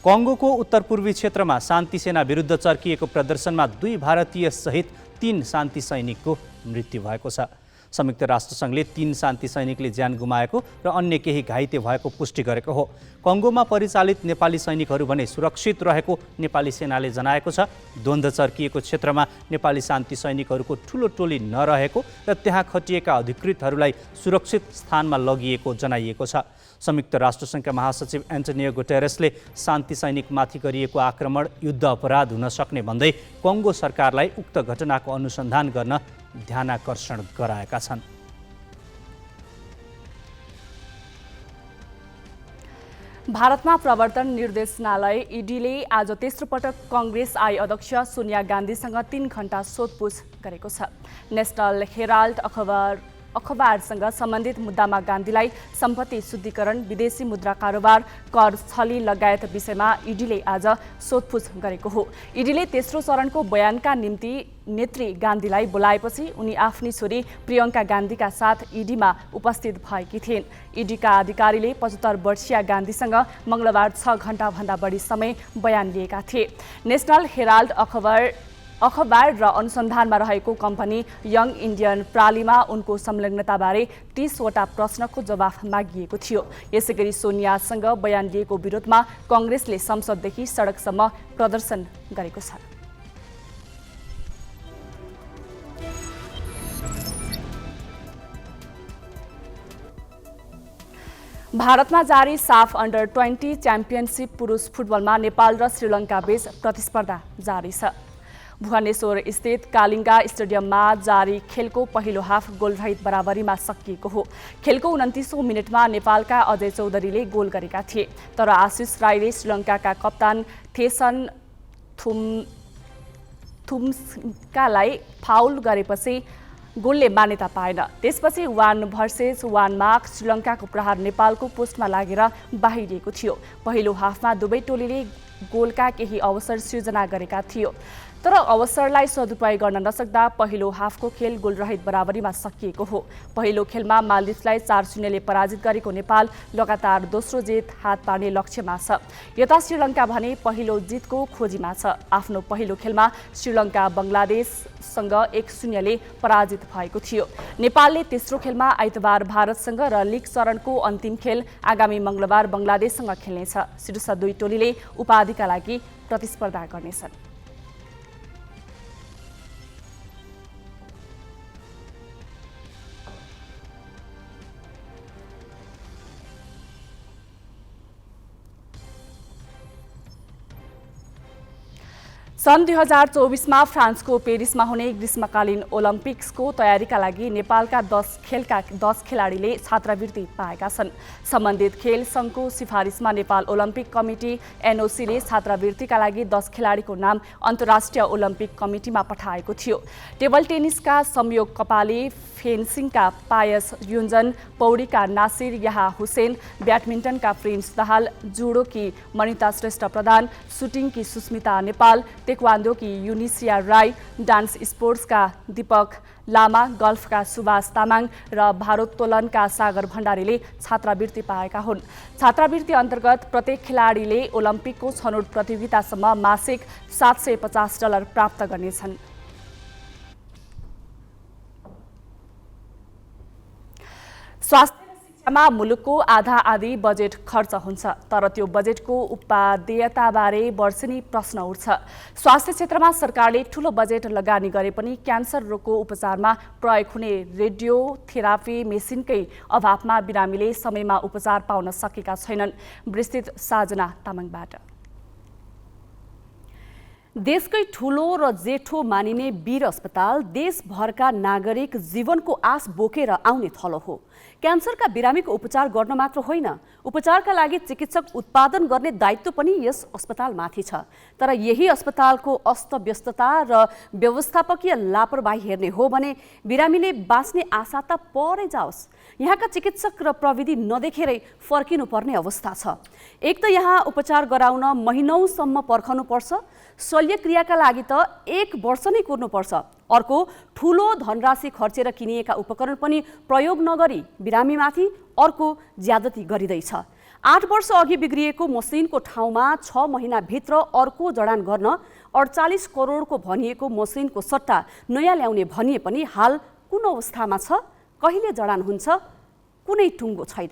कङ्गोको उत्तरपूर्वी क्षेत्रमा शान्ति सेना विरुद्ध चर्किएको प्रदर्शनमा 2 भारतीय सहित 3 शान्ति सैनिकको मृत्यु भएको छ। संयुक्त राष्ट्रसङ्घले 3 शान्ति सैनिकले ज्यान गुमाएको र अन्य केही घाइते भएको पुष्टि गरेको हो। कङ्गोमा परिचालित नेपाली सैनिकहरू भने सुरक्षित रहेको नेपाली सेनाले जनाएको छ। द्वन्द्व चर्किएको क्षेत्रमा नेपाली शान्ति सैनिकहरूको ठूलो टोली नरहेको र त्यहाँ खटिएका अधिकृतहरूलाई सुरक्षित स्थानमा लगिएको जनाइएको छ। संयुक्त राष्ट्रसङ्घका महासचिव एन्टोनियो गुटेरेसले शान्ति सैनिकमाथि गरिएको आक्रमण युद्ध अपराध हुन सक्ने भन्दै कङ्गो सरकारलाई उक्त घटनाको अनुसन्धान गर्न ध्यानाकर्षण गराएका छन्। भारतमा प्रवर्तन निर्देशनालय ईडीले आज तेस्रो पटक कांग्रेस आई अध्यक्ष सोनिया गान्धीसँग 3 घण्टा सोधपुछ गरेको छ। नेशनल हेराल्ड अखबारसँग सम्बन्धित मुद्दामा गान्धीलाई सम्पत्ति शुद्धिकरण, विदेशी मुद्रा कारोबार, कर छली लगायत विषयमा ईडीले आज सोधपुछ गरेको हो। ईडीले तेस्रो चरणको बयानका निम्ति नेत्री गान्धीलाई बोलाएपछि उनी आफ्नी छोरी प्रियङ्का गान्धीका साथ ईडीमा उपस्थित भएकी थिइन्। ईडीका अधिकारीले 75 वर्षीय गान्धीसँग मंगलबार 6 घण्टाभन्दा बढी समय बयान लिएका थिए। नेशनल हेराल्ड अखबार र अनुसन्धानमा रहेको कम्पनी यङ इन्डियन प्रालीमा उनको संलग्नताबारे 30 वटा प्रश्नको जवाफ मागिएको थियो। यसैगरी सोनियासँग बयान लिएको विरोधमा कांग्रेसले संसददेखि सडकसम्म प्रदर्शन गरेको छ। भारतमा जारी साफ अन्डर 20 च्याम्पियनसिप पुरुष फुटबलमा नेपाल र श्रीलङ्का बीच प्रतिस्पर्धा जारी छ। भुवनेश्वर स्थित कालिङ्गा स्टेडियममा जारी खेलको पहिलो हाफ गोलरहित बराबरीमा सकिएको हो। खेलको 29औं मिनेटमा नेपालका अजय चौधरीले गोल गरेका थिए, तर आशिष राईले श्रीलङ्काका कप्तान थेसन थुम्कालाई फाउल गरेपछि गोलले मान्यता पाएन। त्यसपछि 1 भर्सेस 1 मा श्रीलङ्काको प्रहार नेपालको पोस्टमा लागेर बाहिरिएको थियो। पहिलो हाफमा दुवै टोलीले गोलका केही अवसर सृजना गरेका थियो, तर अवसरलाई सदुपयोग गर्न नसक्दा पहिलो हाफको खेल गोलरहित बराबरीमा सकिएको हो। पहिलो खेलमा मालदिप्सलाई 4-0 ले पराजित गरेको नेपाल लगातार दोस्रो जित हात पार्ने लक्ष्यमा छ। यता श्रीलङ्का भने पहिलो जितको खोजीमा छ। आफ्नो पहिलो खेलमा श्रीलङ्का बङ्गलादेशसँग 1-0 ले पराजित भएको थियो। नेपालले तेस्रो खेलमा आइतबार भारतसँग र लीग चरणको अन्तिम खेल आगामी मंगलबार बङ्गलादेशसँग खेल्नेछ। शीर्ष 2 टोलीले उपाधिका लागि प्रतिस्पर्धा गर्नेछन्। सन् 2024मा फ्रान्सको पेरिसमा हुने ग्रीष्मकालीन ओलम्पिक्सको तयारीका लागि नेपालका 10 खेलाडीले छात्रवृत्ति पाएका छन्। सम्बन्धित खेल सङ्घको सिफारिसमा नेपाल ओलम्पिक कमिटी एनओसीले छात्रवृत्तिका लागि 10 खेलाडीको नाम अन्तर्राष्ट्रिय ओलम्पिक कमिटीमा पठाएको थियो। टेबल टेनिसका संयोग कपाली, फेन्सिङका पायस युञ्जन, पौडीका नासिर याहा हुसेन, ब्याडमिन्टनका प्रिन्स दाहाल, जुडोकी मनिता श्रेष्ठ प्रधान, सुटिङकी सुस्मिता नेपाल, तेक्वान्डोकी युनिसिया राई, डान्स स्पोर्ट्सका दीपक लामा, गल्फका सुभाष तामाङ र भारोत्तोलनका सागर भण्डारीले छात्रवृत्ति पाएका हुन्। छात्रवृत्ति अन्तर्गत प्रत्येक खेलाडीले ओलम्पिकको छनौट प्रतियोगितासम्म मासिक $750 प्राप्त गर्नेछन्। स्वास्थ्य र शिक्षामा मुलुकको आधा आधी बजेट खर्च हुन्छ, तर त्यो बजेटको उत्पादेयताबारे वर्षेनी प्रश्न उठ्छ। स्वास्थ्य क्षेत्रमा सरकारले ठूलो बजेट लगानी गरे पनि क्यान्सर रोगको उपचारमा प्रयोग हुने रेडियोथेरापी मेसिनकै अभावमा बिरामीले समयमा उपचार पाउन सकेका छैनन्। विस्तृत साजना तामाङबाट। देशकै ठूलो र जेठो मानिने वीर अस्पताल देशभरका नागरिक जीवनको आश बोकेर आउने थलो हो। क्यान्सरका बिरामीको उपचार गर्न मात्र होइन, उपचारका लागि चिकित्सक उत्पादन गर्ने दायित्व पनि यस अस्पतालमाथि छ। तर यही अस्पतालको अस्तव्यस्तता र व्यवस्थापकीय लापरवाही हेर्ने हो भने बिरामीले बाँच्ने आशा त परै जाओस्, यहाँका चिकित्सक र प्रविधि नदेखेरै फर्किनुपर्ने अवस्था छ। एक त यहाँ उपचार गराउन महिनौसम्म पर्खनुपर्छ, शल्यक्रियाका लागि त 1 वर्ष नै कुर्नुपर्छ। अर्को, ठूलो धनराशि खर्चेर किनिएका उपकरण पनि प्रयोग नगरी बिरामीमाथि अर्को ज्यादती गरिँदैछ। 8 वर्ष अघि बिग्रिएको मसिनको ठाउँमा 6 महिनाभित्र अर्को जडान गर्न 48 करोडको भनिएको मसिनको सट्टा नयाँ ल्याउने भनिए पनि हाल कुन अवस्थामा छ, कहिले जडान हुन्छ, कुनै टुङ्गो छैन।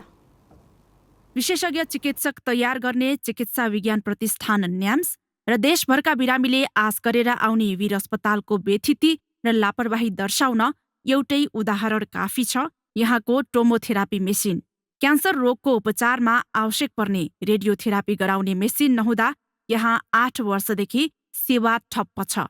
विशेषज्ञ चिकित्सक तयार गर्ने चिकित्सा विज्ञान प्रतिष्ठान न्याम्स र देशभरका बिरामीले आश गरेर आउने वीर अस्पतालको बेथिति र लापरवाही दर्शाउन एउटै उदाहरण काफी छ, यहाँको टोमोथेरापी मेसिन। क्यान्सर रोगको उपचारमा आवश्यक पर्ने रेडियोथेरापी गराउने मेसिन नहुँदा यहाँ 8 वर्षदेखि सेवा ठप्प छ।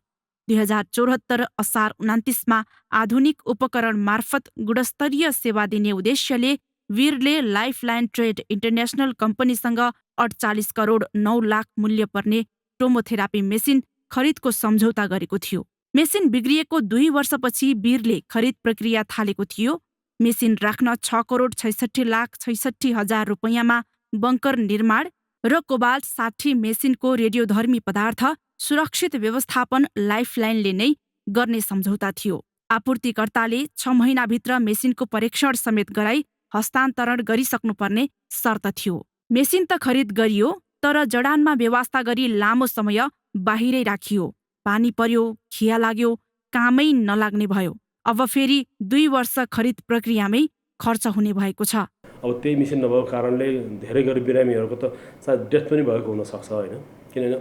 2074 असार 29मा आधुनिक उपकरण मार्फत गुणस्तरीय सेवा दिने उद्देश्यले वीरले लाइफलाइन ट्रेड इन्टरनेशनल कम्पनीसँग 48 करोड 9 लाख मूल्य पर्ने टोमोथेरापी मेसिन खरिदको सम्झौता गरेको थियो। मेसिन बिग्रिएको 2 वर्षपछि वीरले खरिद प्रक्रिया थालेको थियो। मेसिन राख्न 6 करोड 66 लाख 66 हजार रुपैयाँमा बङ्कर निर्माण र कोबाल्ट 60 मेसिनको रेडियोधर्मी पदार्थ सुरक्षित व्यवस्थापन लाइफलाइनले नै गर्ने सम्झौता थियो। आपूर्तिकर्ताले 6 महिनाभित्र मेसिनको परीक्षण समेत गराई हस्तान्तरण गरिसक्नुपर्ने शर्त थियो। मेसिन त खरिद गरियो, तर जडानमा व्यवस्था गरी लामो समय बाहिरै राखियो। पानी पर्यो, खिया लाग्यो, कामै नलाग्ने भयो। अब फेरि 2 वर्ष खरिद प्रक्रियामै खर्च हुने भएको छ। अब त्यही मेसिन नभएको कारणले धेरै गरी बिरामीहरूको त सायद डेथ पनि भएको हुनसक्छ होइन, किनभने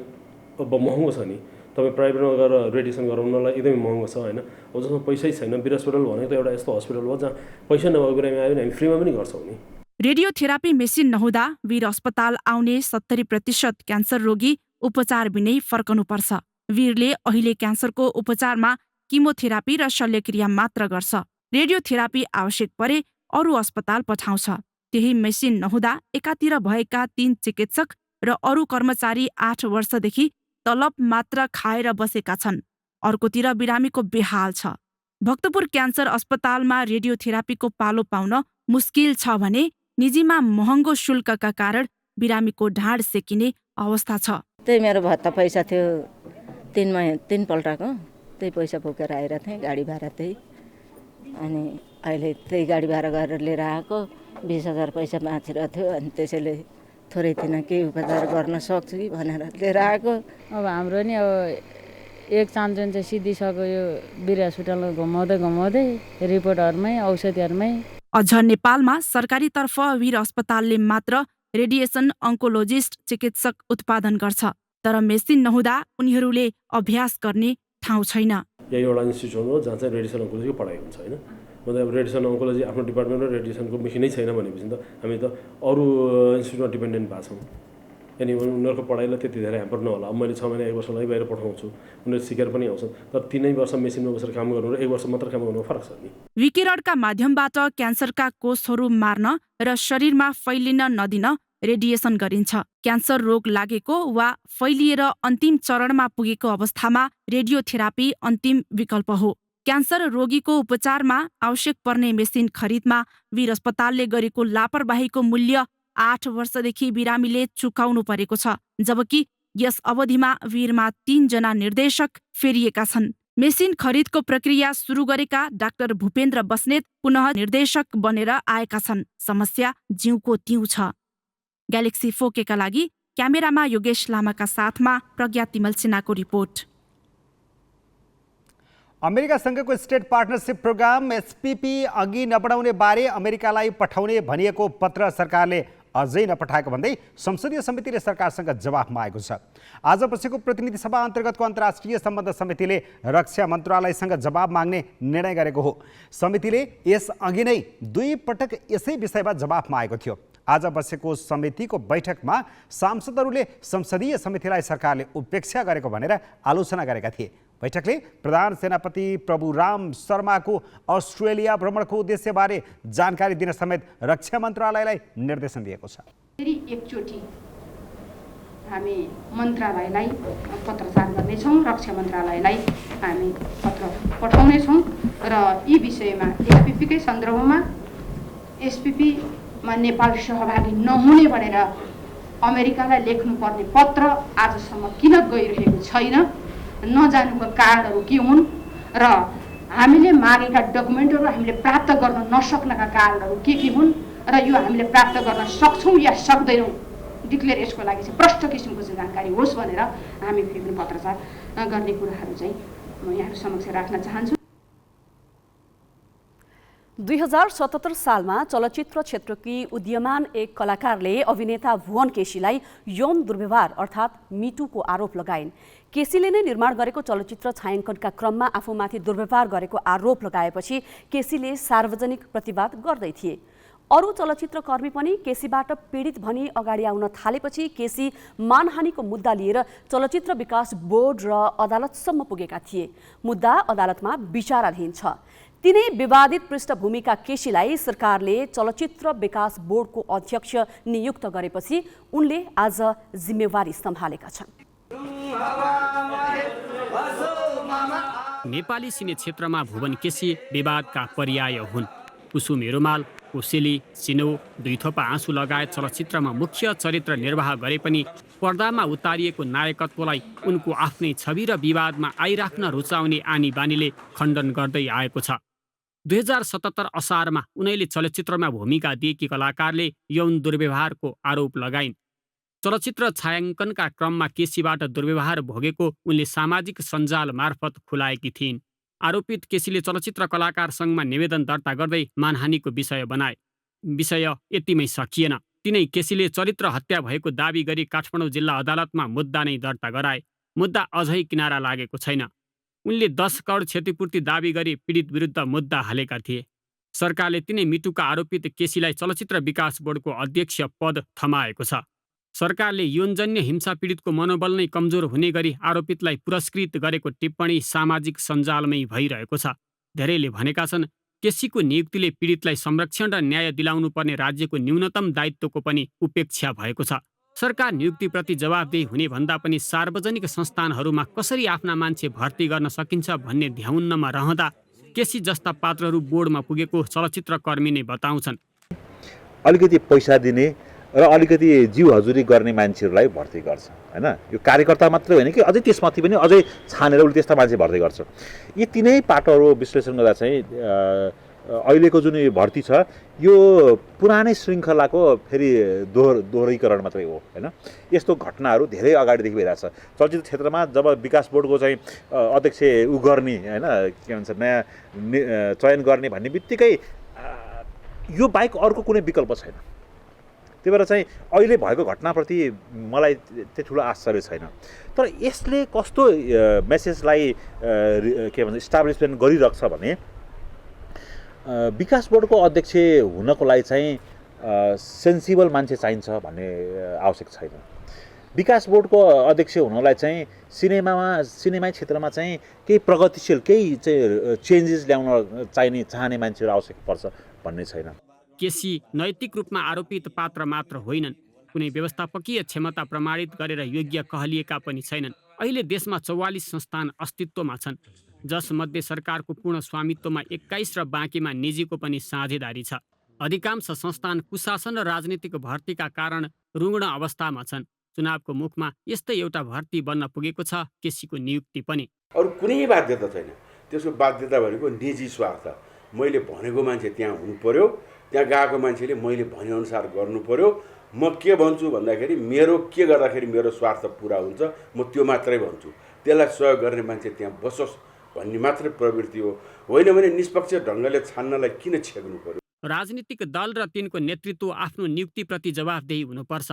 अब महँगो छ नि। तपाईँ प्राइभेटमा गएर रेडिएसन गराउनलाई एकदमै महँगो छ होइन। अब जसमा पैसै छैन, वीर अस्पताल भनेको त एउटा यस्तो हस्पिटल हो जहाँ पैसा नभएको बिरामी आयो भने हामी फ्रीमा पनि गर्छौँ नि। रेडियोथेरापी मेसिन नहुँदा वीर अस्पताल आउने 70% क्यान्सर रोगी उपचार बिनै फर्कनुपर्छ। वीरले अहिले क्यान्सरको उपचारमा किमोथेरापी र शल्यक्रिया मात्र गर्छ। रेडियोथेरापी आवश्यक परे अरू अस्पताल पठाउँछ। त्यही मेसिन नहुँदा एकातिर भएका 3 चिकित्सक र अरू कर्मचारी 8 वर्षदेखि तलब मात्र खाएर बसेका छन्। अर्कोतिर बिरामीको बेहाल छ। भक्तपुर क्यान्सर अस्पतालमा रेडियोथेरापीको पालो पाउन मुस्किल छ भने निजीमा महँगो शुल्कका कारण बिरामीको ढाड सेकिने अवस्था छ। त्यही मेरो भत्ता पैसा थियो 3 पल्टको, त्यही पैसा बोकेर आएर थिएँ, गाडी भाडा त्यही। अनि अहिले त्यही गाडी भाडा गरेर लिएर आएको 20,000 पैसा बाँचेर थियो। अनि त्यसैले थोरै थिएन केही उपचार गर्न सक्छु कि भनेर लिएर आएको। अब हाम्रो नि अब एक चान्चुन चाहिँ सिद्धिसक्यो यो वीर हस्पिटलमा घुमाउँदै रिपोर्टहरूमै औषधिहरूमै। अझ नेपालमा सरकारीतर्फ वीर अस्पतालले मात्र रेडिएसन अन्कोलोजिस्ट चिकित्सक उत्पादन गर्छ, तर मेसिन नहुँदा उनीहरूले अभ्यास गर्ने ठाउँ छैन। यही एउटा इन्स्टिट्युट हो जहाँ चाहिँ रेडिएसन अन्कोलोजीको पढाइ हुन्छ होइन। मतलब रेडिएसन अन्कोलोजी आफ्नो डिपार्टमेन्ट र रेडिएसनको मेसिनै छैन भनेपछि त हामी त अरू इन्स्टिट्युटमा डिपेन्डेन्ट भएको छौँ। अनि उनीहरूको पढाइलाई त्यति धेरै ह्याम्पर नहोला। अब मैले 6 महिना 1 वर्षलाई बाहिर पठाउँछु, उनीहरू सिकेर पनि आउँछन्, तर 3 वर्ष मेसिनमा बसेर काम गर्नु र 1 वर्ष मात्र काम गर्नुमा फरक छ नि। विकिरणका माध्यमबाट क्यान्सरका कोषहरू मार्न र शरीरमा फैलिन नदिन रेडिएसन गरिन्छ। क्यान्सर रोग लागेको वा फैलिएर अन्तिम चरणमा पुगेको अवस्थामा रेडियोथेरापी अन्तिम विकल्प हो। क्यान्सर रोगीको उपचारमा आवश्यक पर्ने मेसिन खरिदमा वीर अस्पतालले गरेको लापरवाहीको मूल्य 8 वर्षदेखि बिरामीले चुकाउनु परेको छ, जबकि यस अवधिमा वीरमा 3 जना निर्देशक फेरिएका छन्। मेसिन खरिदको प्रक्रिया सुरु गरेका डाक्टर भूपेन्द्र बस्नेत पुनः निर्देशक बनेर आएका छन्। समस्या जिउको तिउ छ। ग्यालेक्सी 4K का लागि क्यामेरामा योगेश लामाका साथमा प्रज्ञा तिमल सिन्हाको रिपोर्ट। अमेरिकासँगको स्टेट पार्टनरशिप प्रोग्राम एसपीपी अघि नबढाउने बारे अमेरिकालाई पठाउने भनिएको पत्र सरकारले अझै नपठाएको भन्दै संसदीय समितिले सरकारसँग जवाफ मागेको छ। आज बसेको प्रतिनिधि सभा अन्तर्गतको अन्तर्राष्ट्रिय सम्बन्ध समितिले रक्षा मन्त्रालयसँग जवाब माग्ने निर्णय गरेको हो। समितिले यसअघि नै 2 पटक यसै विषयमा जवाफ मागेको थियो। आज बसेको समितिको बैठकमा सांसदहरूले संसदीय समितिलाई सरकारले उपेक्षा गरेको भनेर आलोचना गरेका थिए। बैठकले प्रधान सेनापति प्रभुराम शर्माको अस्ट्रेलिया भ्रमणको उद्देश्यबारे जानकारी दिन समेत रक्षा मन्त्रालयलाई निर्देशन दिएको छ। फेरि एकचोटि हामी मन्त्रालयलाई पत्रचार गर्नेछौँ, रक्षा मन्त्रालयलाई हामी पत्र पठाउनेछौँ र यी विषयमा एसपीपीकै सन्दर्भमा एसपीपीमा नेपाल सहभागी नहुने भनेर अमेरिकालाई लेख्नुपर्ने पत्र आजसम्म किन गइरहेको छैन, नजानुको कारणहरू के हुन् र हामीले मागेका डकुमेन्टहरू हामीले प्राप्त गर्न नसक्नका कारणहरू के हुन् र यो हामीले प्राप्त गर्न सक्छौँ या सक्दैनौँ डिक्लेयर यसको लागि चाहिँ प्रष्ट किसिमको चाहिँ जानकारी होस् भनेर हामी फेरि पनि पत्रचार गर्ने कुराहरू चाहिँ म यहाँहरू समक्ष राख्न चाहन्छु। 2077 सालमा चलचित्र क्षेत्रकी उदीयमान एक कलाकारले अभिनेता भुवन केसीलाई यौन दुर्व्यवहार अर्थात् मिटुको आरोप लगाइन्। केसीले नै निर्माण गरेको चलचित्र छायाङ्कनका क्रममा आफूमाथि दुर्व्यवहार गरेको आरोप लगाएपछि केसीले सार्वजनिक प्रतिवाद गर्दै थिए। अरू चलचित्रकर्मी पनि केसीबाट पीडित भनी अगाडि आउन थालेपछि केसी मानहानिको मुद्दा लिएर चलचित्र विकास बोर्ड र अदालतसम्म पुगेका थिए। मुद्दा अदालतमा विचाराधीन छ। तिनै विवादित पृष्ठभूमिका केसीलाई सरकारले चलचित्र विकास बोर्डको अध्यक्ष नियुक्त गरेपछि उनले आज जिम्मेवारी सम्हालेका छन्। नेपाली सिने क्षेत्रमा भुवन केसी विवादका पर्याय हुन्। कुसुम हेरुमाल, कोसेली, सिनो, 2 थोपा आँसु लगायत चलचित्रमा मुख्य चरित्र निर्वाह गरे पनि पर्दामा उतारिएको नायकत्वलाई उनको आफ्नै छवि र विवादमा आइराख्न रुचाउने आनी बानीले खण्डन गर्दै आएको छ। 2077 असारमा उनैले चलचित्रमा भूमिका दिएकी कलाकारले यौन दुर्व्यवहारको आरोप लगाइन्। चलचित्र छायाङ्कनका क्रममा केसीबाट दुर्व्यवहार भोगेको उनले सामाजिक सञ्जाल मार्फत खुलाएकी थिइन्। आरोपित केसीले चलचित्र कलाकार सङ्घमा निवेदन दर्ता गर्दै मानहानिको विषय बनाए। विषय यतिमै सकिएन। तिनै केसीले चरित्र हत्या भएको दावी गरी काठमाडौँ जिल्ला अदालतमा मुद्दा नै दर्ता गराए। मुद्दा अझै किनारा लागेको छैन। उनले 10 करोड क्षतिपूर्ति दावी गरी पीडित विरुद्ध मुद्दा हालेका थिए। सरकारले तिनै मिटुका आरोपित केसीलाई चलचित्र विकास बोर्डको अध्यक्ष पद थमाएको छ। सरकारले यौनजन्य हिंसा पीडितको मनोबल नै कमजोर हुने गरी आरोपितलाई पुरस्कृत गरेको टिप्पणी सामाजिक सञ्जालमै भइरहेको छ। धेरैले भनेका छन् केसीको नियुक्तिले पीडितलाई संरक्षण र न्याय दिलाउनु पर्ने राज्यको न्यूनतम दायित्वको पनि उपेक्षा भएको छ। सरकार नियुक्तिप्रति जवाबदेही हुने भन्दा पनि सार्वजनिक संस्थानहरूमा कसरी आफ्ना मान्छे भर्ती गर्न सकिन्छ भन्ने ध्याउन्नमा रहँदा केसी जस्ता पात्रहरू बोर्डमा पुगेको चलचित्रकर्मी नै बताउँछन्। अलिकति पैसा दिने र अलिकति जीव हजुरी गर्ने मान्छेहरूलाई भर्ती गर्छ हैन। यो कार्यकर्ता मात्रै होइन कि अझै त्यसमाथि पनि अझै छानेर उसले त्यस्ता मान्छे भर्ती गर्छ। यी तीनै पाटोहरू विश्लेषण गर्दा चाहिँ अहिलेको जुन भर्ती छ यो पुरानै श्रृङ्खलाको फेरि दोहोरीकरण मात्रै हो हैन। यस्तो घटनाहरू धेरै अगाडिदेखि भइरहेछ। चलचित्र क्षेत्रमा जब विकास बोर्डको चाहिँ अध्यक्ष गर्ने हैन के भन्छ नयाँ चयन गर्ने भन्ने बित्तिकै यो बाहेक अर्को कुनै विकल्प छैन। त्यही भएर चाहिँ अहिले भएको घटनाप्रति मलाई त्यति ठुलो आश्चर्य छैन। तर यसले कस्तो मेसेजलाई के भन्छ इस्टाब्लिसमेन्ट गरिरहेको छ भने विकास बोर्डको अध्यक्ष हुनको लागि चाहिँ सेन्सिबल मान्छे चाहिन्छ भन्ने आवश्यक छैन। विकास बोर्डको अध्यक्ष हुनलाई चाहिँ सिनेमा क्षेत्रमा चाहिँ केही प्रगतिशील केही चाहिँ चेन्जेस ल्याउन चाहने मान्छेहरू आवश्यक पर्छ भन्ने छैन। केसी नैतिक रूपमा आरोपित पात्र मात्र होइनन्, कुनै व्यवस्थापकीय क्षमता प्रमाणित गरेर योग्य कहलिएका पनि छैनन्। अहिले देशमा 44 संस्थान अस्तित्वमा छन्, जसमध्ये सरकारको पूर्ण स्वामित्वमा 21 र बाँकीमा निजीको पनि साझेदारी छ। अधिकांश संस्थान कुशासन र राजनीतिक भर्तीका कारण रुग्ण अवस्थामा छन्। चुनावको मुखमा यस्तै एउटा भर्ती बन्न पुगेको छ केसीको नियुक्ति पनि। अरू कुनै बाध्यता छैन, त्यसको बाध्यता भनेको निजी स्वार्थ। मैले भनेको मान्छे त्यहाँ हुनु पर्यो, त्यहाँ गएको मान्छेले मैले भनेअनुसार गर्नु पर्यो। म के भन्छु भन्दाखेरि मेरो के गर्दाखेरि मेरो स्वार्थ पुरा हुन्छ म त्यो मात्रै भन्छु। त्यसलाई सहयोग गर्ने मान्छे त्यहाँ बसोस् भन्ने मात्रै प्रवृत्ति हो, होइन भने निष्पक्ष ढङ्गले छान्नलाई किन छेक्नु पर्यो। राजनीतिक दल र तिनको नेतृत्व आफ्नो नियुक्तिप्रति जवाफदेही हुनुपर्छ।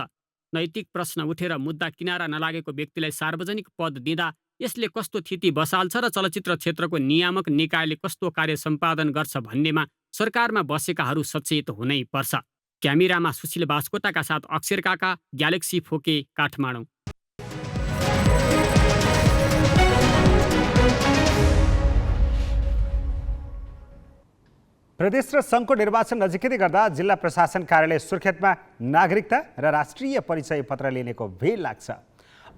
नैतिक प्रश्न उठेर मुद्दा किनारा नलागेको व्यक्तिलाई सार्वजनिक पद दिँदा यसले कस्तो स्थिति बसाल्छ र चलचित्र क्षेत्रको नियामक निकायले कस्तो कार्य सम्पादन गर्छ भन्नेमा सरकारमा बसेकाहरू सचेत हुनै पर्छ। क्यामेरामा सुशील बास्कोटाका साथ अक्षर काका, ग्यालेक्सी फोके, काठमाडौँ। प्रदेश र सङ्घको निर्वाचन नजिकै गर्दा जिल्ला प्रशासन कार्यालय सुर्खेतमा नागरिकता र राष्ट्रिय परिचय पत्र लिनेको भिड लाग्छ।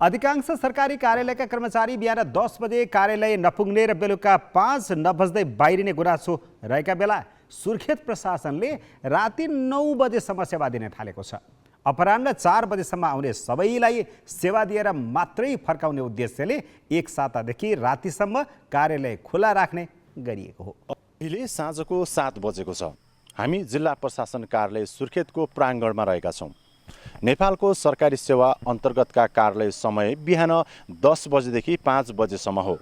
अधिकांश सरकारी कार्यालयका कर्मचारी बिहान 10 बजे कार्यालय नपुग्ने र बेलुका 5 नबज्दै बाहिरिने गुनासो रहेका बेला सुर्खेत प्रशासनले राति 9 बजेसम्म सेवा दिन थालेको छ। अपराह्न 4 बजेसम्म आउने सबैलाई सेवा दिएर मात्रै फर्काउने उद्देश्यले 1 सातादेखि रातिसम्म कार्यालय खुला राख्ने गरिएको हो। अहिले साँझको 7 बजेको छ। हामी जिल्ला प्रशासन कार्यालय सुर्खेतको प्राङ्गणमा रहेका छौँ। नेपालको सरकारी सेवा अन्तर्गतका कार्यालय समय बिहान 10 बजेदेखि 5 बजेसम्म हो।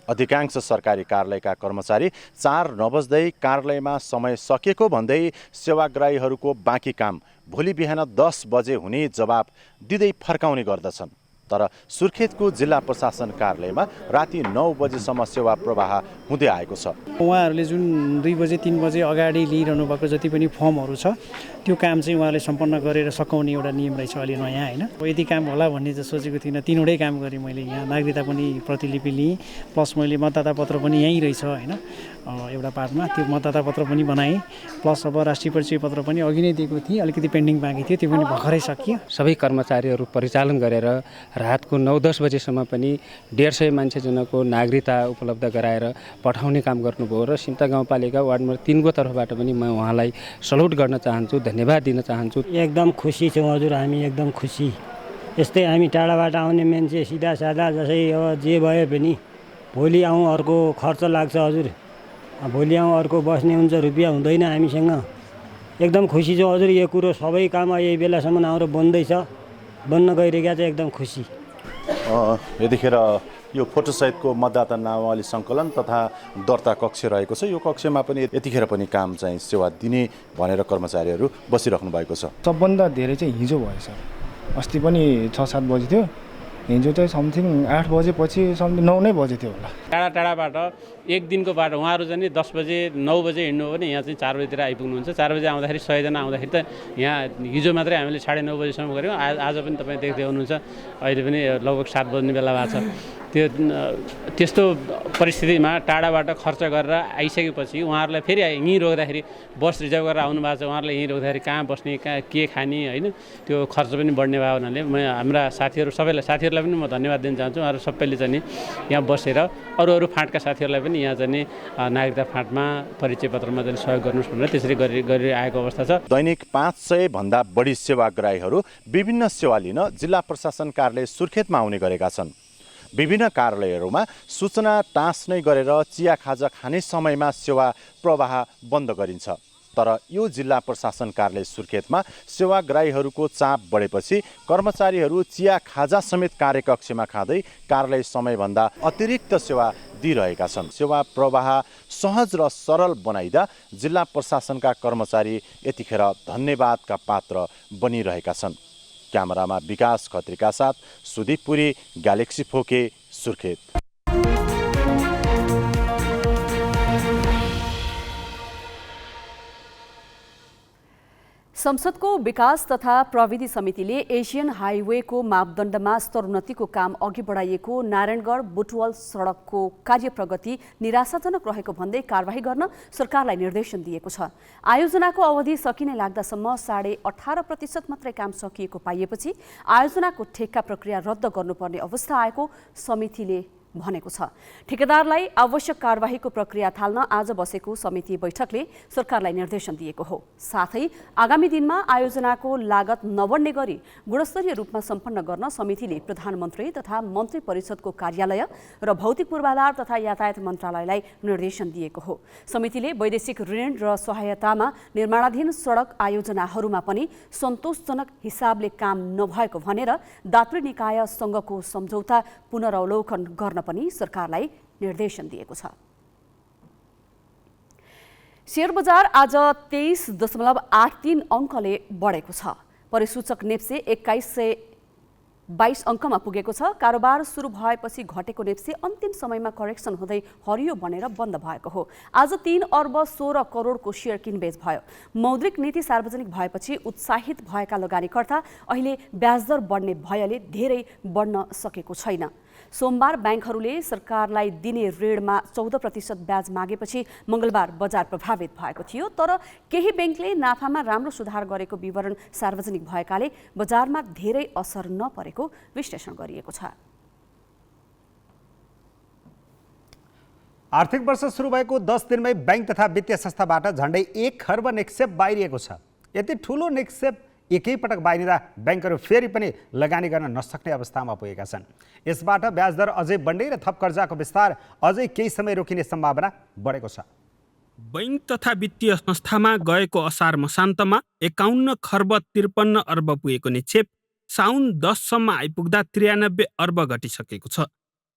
अधिकांश सरकारी कार्यालयका कर्मचारी 4 नबज्दै कार्यालयमा समय सकेको भन्दै सेवाग्राहीहरूको बाँकी काम भोलि बिहान 10 बजे हुने जवाब दिँदै फर्काउने गर्दछन्। तर सुर्खेतको जिल्ला प्रशासन कार्यालयमा राति 9 बजेसम्म सेवा प्रवाह हुँदै आएको छ। उहाँहरूले जुन 2 बजे 3 बजे अगाडि लिइरहनु भएको जति पनि फर्महरू छ त्यो काम चाहिँ उहाँले सम्पन्न गरेर सकाउने एउटा नियम रहेछ अलि नयाँ होइन। यति काम होला भन्ने चाहिँ सोचेको थिइनँ। 3वटै काम गरेँ मैले। यहाँ नागरिकता पनि प्रतिलिपि लिएँ, प्लस मैले मतदाता पत्र पनि यहीँ रहेछ होइन एउटा पार्टमा, त्यो मतदाता पत्र पनि बनाएँ, प्लस अब राष्ट्रिय परिचय पत्र पनि अघि नै दिएको थिएँ, अलिकति पेन्डिङ बाँकी थियो, त्यो पनि भर्खरै सकियो। सबै कर्मचारीहरू परिचालन गरेर रातको 9-10 बजेसम्म पनि 150 मान्छेजनाको नागरिकता उपलब्ध गराएर पठाउने काम गर्नुभयो र सिम्ता गाउँपालिका वार्ड नम्बर 3 को तर्फबाट पनि म उहाँलाई सल्युट गर्न चाहन्छु, धन्यवाद दिन चाहन्छु। एकदम खुसी छौँ हजुर, हामी एकदम खुसी। यस्तै हामी टाढाबाट आउने मान्छे सिधा सादा जसै अब जे भए पनि भोलि आउँ अर्को खर्च लाग्छ हजुर, भोलि आउँ अर्को बस्ने हुन्छ, रुपियाँ हुँदैन हामीसँग। एकदम खुसी छौँ हजुर। यो कुरो सबै काम यही बेलासम्म आएर बन्दैछ, बन्न गइरहेका चाहिँ एकदम खुसी। यतिखेर यो फोटोसहितको मतदाता नामावली सङ्कलन तथा दर्ता कक्ष रहेको छ। यो कक्षमा पनि यतिखेर पनि काम चाहिँ सेवा दिने भनेर कर्मचारीहरू बसिराख्नु भएको छ। सबभन्दा धेरै चाहिँ हिजो भयो सर। अस्ति पनि 6-7 बजी थियो, हिजो चाहिँ समथिङ 8 बजेपछि समथिङ 9 नै बजे थियो होला। टाढाबाट एक दिनको बाटो उहाँहरू चाहिँ 10 बजे 9 बजे हिँड्नु हो भने यहाँ चाहिँ 4 बजेतिर आइपुग्नुहुन्छ। 4 बजे आउँदाखेरि 100 जना आउँदाखेरि त यहाँ हिजो मात्रै हामीले 9:30 बजीसम्म गऱ्यौँ। आज पनि तपाईँ देख्दै हुनुहुन्छ अहिले पनि लगभग 7 बज्ने बेला भएको छ। त्यस्तो परिस्थितिमा टाढाबाट खर्च गरेर आइसकेपछि उहाँहरूलाई फेरि यहीँ रोक्दाखेरि बस रिजर्भ गरेर आउनु भएको छ, उहाँहरूलाई यहीँ रोक्दाखेरि कहाँ बस्ने, कहाँ के खाने होइन, त्यो खर्च पनि बढ्ने भयो हुनाले म हाम्रा साथीहरूलाई पनि म धन्यवाद दिन चाहन्छु। उहाँहरू सबैले चाहिँ यहाँ बसेर अरू फाँटका साथीहरूलाई पनि यहाँ चाहिँ नागरिकता फाँटमा परिचय पत्रमा चाहिँ सहयोग गर्नुहोस् भनेर त्यसरी गरिआएको अवस्था छ। दैनिक 500 भन्दा बढी सेवाग्राहीहरू विभिन्न सेवा लिन जिल्ला प्रशासन कार्यालय सुर्खेतमा आउने गरेका छन्। विभिन्न कार्यालयहरूमा सूचना टाँस्नै गरेर चिया खाजा खाने समयमा सेवा प्रवाह बन्द गरिन्छ। तर यो जिल्ला प्रशासन कार्यालय सुर्खेतमा सेवाग्राहीहरूको चाप बढेपछि कर्मचारीहरू चिया खाजा समेत कार्यकक्षमा खाँदै कार्यालय समयभन्दा अतिरिक्त सेवा दिइरहेका छन्। सेवा प्रवाह सहज र सरल बनाइदा जिल्ला प्रशासनका कर्मचारी यतिखेर धन्यवादका पात्र बनिरहेका छन्। क्यामेरामा विकास खत्रीका साथ सुदीप पुरी, ग्यालेक्सी फोके, सुर्खेत। संसदको विकास तथा प्रविधि समितिले एसियन हाइवेको मापदण्डमा स्तरोन्नतिको काम अघि बढाइएको नारायणगढ बुटवल सडकको कार्य प्रगति निराशाजनक रहेको भन्दै कारबाही गर्न सरकारलाई निर्देशन दिएको छ। आयोजनाको अवधि सकिने लाग्दासम्म 18.5% मात्रै काम सकिएको पाइएपछि आयोजनाको ठेक्का प्रक्रिया रद्द गर्नुपर्ने अवस्था आएको समितिले भनेको छ। ठेकेदारलाई आवश्यक कारबाहीको प्रक्रिया थाल्न आज बसेको समिति बैठकले सरकारलाई निर्देशन दिएको हो। साथै आगामी दिनमा आयोजनाको लागत नबढ्ने गरी गुणस्तरीय रूपमा सम्पन्न गर्न समितिले प्रधानमन्त्री तथा मन्त्री परिषदको कार्यालय र भौतिक पूर्वाधार तथा यातायात मन्त्रालयलाई निर्देशन दिएको हो। समितिले वैदेशिक ऋण र सहायतामा निर्माणाधीन सडक आयोजनाहरूमा पनि सन्तोषजनक हिसाबले काम नभएको भनेर दात्री निकायसँगको सम्झौता पुनरावलोकन गर्न पनि सरकारलाई निर्देशन दिएको छ। शेयर बजार आज 23.83 अङ्कले बढेको छ। परिसूचक नेप्से 2122 अङ्कमा पुगेको छ। कारोबार सुरु भएपछि घटेको नेप्से अन्तिम समयमा करेक्सन हुँदै हरियो बनेर बन्द भएको हो। आज 3 अर्ब 16 करोडको शेयर किनबेच भयो। मौद्रिक नीति सार्वजनिक भएपछि उत्साहित भएका लगानीकर्ता अहिले ब्याजदर बढ्ने भयले धेरै बढ्न सकेको छैन। सोमबार ब्याङ्कहरूले सरकारलाई दिने ऋणमा 14% ब्याज मागेपछि मंगलबार बजार प्रभावित भएको थियो। तर केही ब्याङ्कले नाफामा राम्रो सुधार गरेको विवरण सार्वजनिक भएकाले बजारमा धेरै असर नपरेको विश्लेषण गरिएको छ। आर्थिक वर्ष सुरु भएको 10 दिनमै बैंक तथा वित्तीय संस्थाबाट झण्डै 1 खर्ब निक्षेप बाहिरिएको छ। यति ठूलो निक्षेप एकैपटक बाहिरिँदा ब्याङ्कहरू फेरि पनि लगानी गर्न नसक्ने अवस्थामा पुगेका छन्। यसबाट ब्याजदर अझै बढ्ने र थप कर्जाको विस्तार अझै केही समय रोकिने सम्भावना बढेको छ। बैंक तथा वित्तीय संस्थामा गएको असार मसान्तमा 51 खर्ब 53 अर्ब पुगेको निक्षेप साउन 10 सम्म आइपुग्दा 93 अर्ब घटिसकेको छ।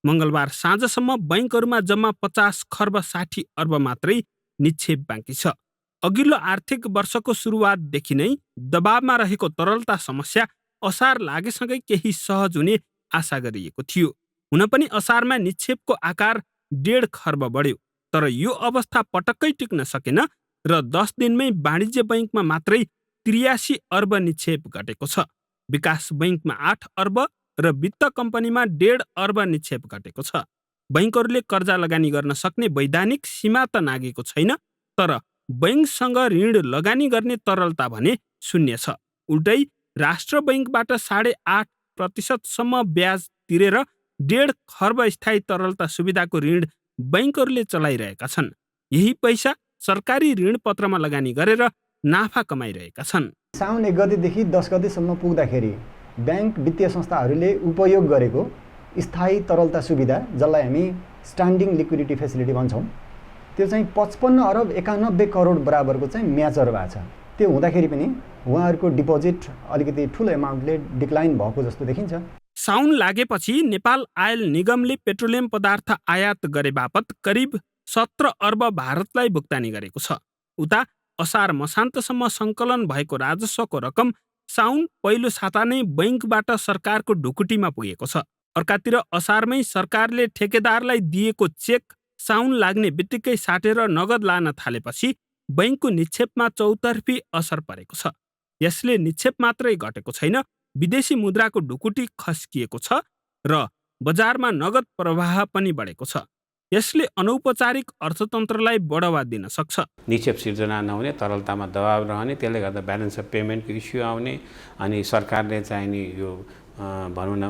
मंगलबार साँझसम्म बैंकहरूमा जम्मा 50 खर्ब 60 अर्ब मात्रै निक्षेप बाँकी छ। अघिल्लो आर्थिक वर्षको सुरुवातदेखि नै दबावमा रहेको तरलता समस्या असार लागेसँगै केही सहज हुने आशा गरिएको थियो। हुन पनि असारमा निक्षेपको आकार 1.5 खर्ब बढ्यो। तर यो अवस्था पटक्कै टिक्न सकेन र 10 दिनमै वाणिज्य बैंकमा मात्रै 83 अर्ब निक्षेप घटेको छ। विकास बैंकमा 8 अर्ब र वित्त कम्पनीमा 1.5 अर्ब निक्षेप घटेको छ। बैंकहरूले कर्जा लगानी गर्न सक्ने वैधानिक सीमा त नागेको छैन, तर बैंकसँग ऋण लगानी गर्ने तरलता भने शून्य छ। उल्टै राष्ट्र बैंकबाट 8.5% सम्म ब्याज तिरेर 1.5 खर्ब स्थायी तरलता सुविधाको ऋण बैंकहरूले चलाइरहेका छन्। यही पैसा सरकारी ऋण पत्रमा लगानी गरेर नाफा कमाइरहेका छन्। साउन 1 गतेदेखि 10 गतेसम्म पुग्दाखेरि बैंक वित्तीय संस्थाहरूले उपयोग गरेको स्थायी तरलता सुविधा, जसलाई हामी स्ट्यान्डिङ लिक्विडिटी फेसिलिटी भन्छौँ, त्यो चाहिँ 55 अर्ब 91 करोड बराबरको चाहिँ म्याचर भएको छ। त्यो हुँदाखेरि पनि उहाँहरूको डिपोजिट अलिकति ठुलो एमाउन्टले डिक्लाइन भएको जस्तो देखिन्छ। साउन लागेपछि नेपाल आयल निगमले पेट्रोलियम पदार्थ आयात गरे बापत करिब 17 अर्ब भारतलाई भुक्तानी गरेको छ। उता असार मसान्तसम्म सङ्कलन भएको राजस्वको रकम साउन पहिलो साता नै बैंकबाट सरकारको ढुकुटीमा पुगेको छ। अर्कातिर असारमै सरकारले ठेकेदारलाई दिएको चेक साउन लाग्ने बित्तिकै साटेर नगद लान थालेपछि बैंकको निक्षेपमा चौतर्फी असर परेको छ। यसले निक्षेप मात्रै घटेको छैन, विदेशी मुद्राको ढुकुटी खस्किएको छ र बजारमा नगद प्रवाह पनि बढेको छ। यसले अनौपचारिक अर्थतन्त्रलाई बढावा दिन सक्छ। निक्षेप सिर्जना नहुने, तरलतामा दबाव रहने, त्यसले गर्दा ब्यालेन्स अफ पेमेन्टको इस्यु आउने, अनि सरकारले चाहिने यो भनौँ न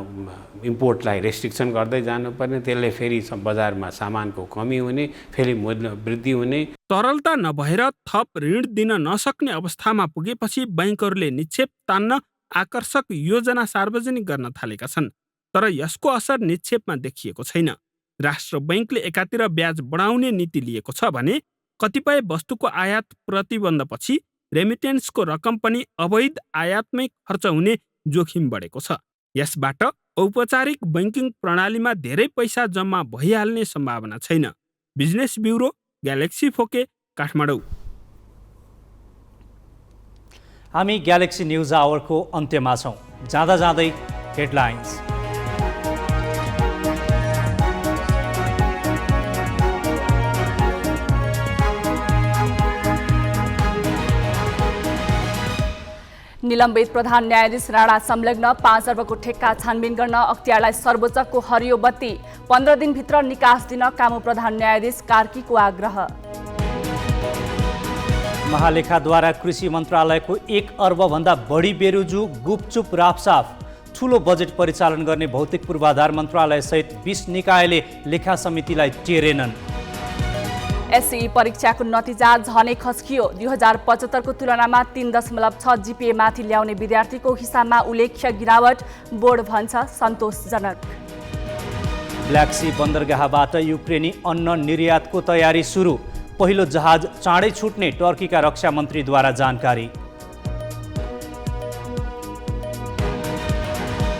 इम्पोर्टलाई रेस्ट्रिक्सन गर्दै जानुपर्ने, त्यसले फेरि बजारमा सामानको कमी हुने, फेरि मूल्य वृद्धि हुने। तरलता नभएर थप ऋण दिन नसक्ने अवस्थामा पुगेपछि बैंकहरूले निक्षेप तान्न आकर्षक योजना सार्वजनिक गर्न थालेका छन्। तर यसको असर निक्षेपमा देखिएको छैन। राष्ट्र बैंकले एकातिर ब्याज बढाउने नीति लिएको छ भने कतिपय वस्तुको आयात प्रतिबन्धपछि रेमिटेन्सको रकम पनि अवैध आयातमै खर्च हुने जोखिम बढेको छ। यसबाट औपचारिक बैंकिङ प्रणालीमा धेरै पैसा जम्मा भइहाल्ने सम्भावना छैन। Business bureau, Galaxy four K, Kathmandu. हामी ग्यालेक्सी न्युज आवरको अन्त्यमा छौँ। जाँदा जाँदै हेडलाइन्स। निलम्बित प्रधान न्यायाधीश राणा संलग्न 5 अर्बको ठेक्का छानबिन गर्न अख्तियारलाई सर्वोच्चको हरियो बत्ती। 15 दिनभित्र निकास दिन कामु प्रधान न्यायाधीश कार्कीको आग्रह। महालेखाद्वारा कृषि मन्त्रालयको 1 अर्बभन्दा बढी बेरुजु गुपचुप राफसाफ। ठूलो बजेट परिचालन गर्ने भौतिक पूर्वाधार मन्त्रालय सहित 20 निकायले लेखा समितिलाई टेरेनन्। एसई परीक्षाको नतिजा झनै खस्कियो। 2075 को तुलनामा 3.6 जीपीए माथि ल्याउने विद्यार्थीको हिसाबमा उल्लेख्य गिरावट। बोर्ड भन्छ सन्तोषजनक। ब्ल्याक सी बन्दरगाहबाट युक्रेनी अन्न निर्यातको तयारी सुरु। पहिलो जहाज चाँडै छुट्ने टर्कीका रक्षा मन्त्रीद्वारा जानकारी।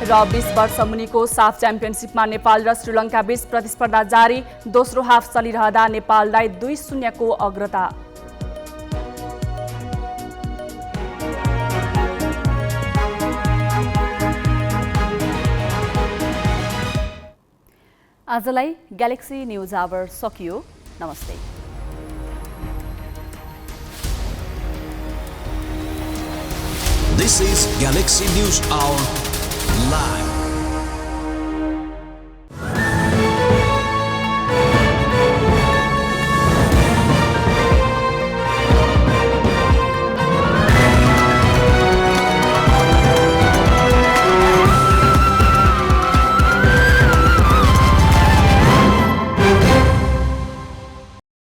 र 20 वर्ष मुनिको साफ च्याम्पियनसिपमा नेपाल र श्रीलङ्का बीच प्रतिस्पर्धा जारी। दोस्रो हाफ चलिरहँदा नेपाललाई 2-0 को अग्रता। आजलाई ग्यालेक्सी न्युज आवर सकियो। नमस्ते। This is Galaxy News Hour Live.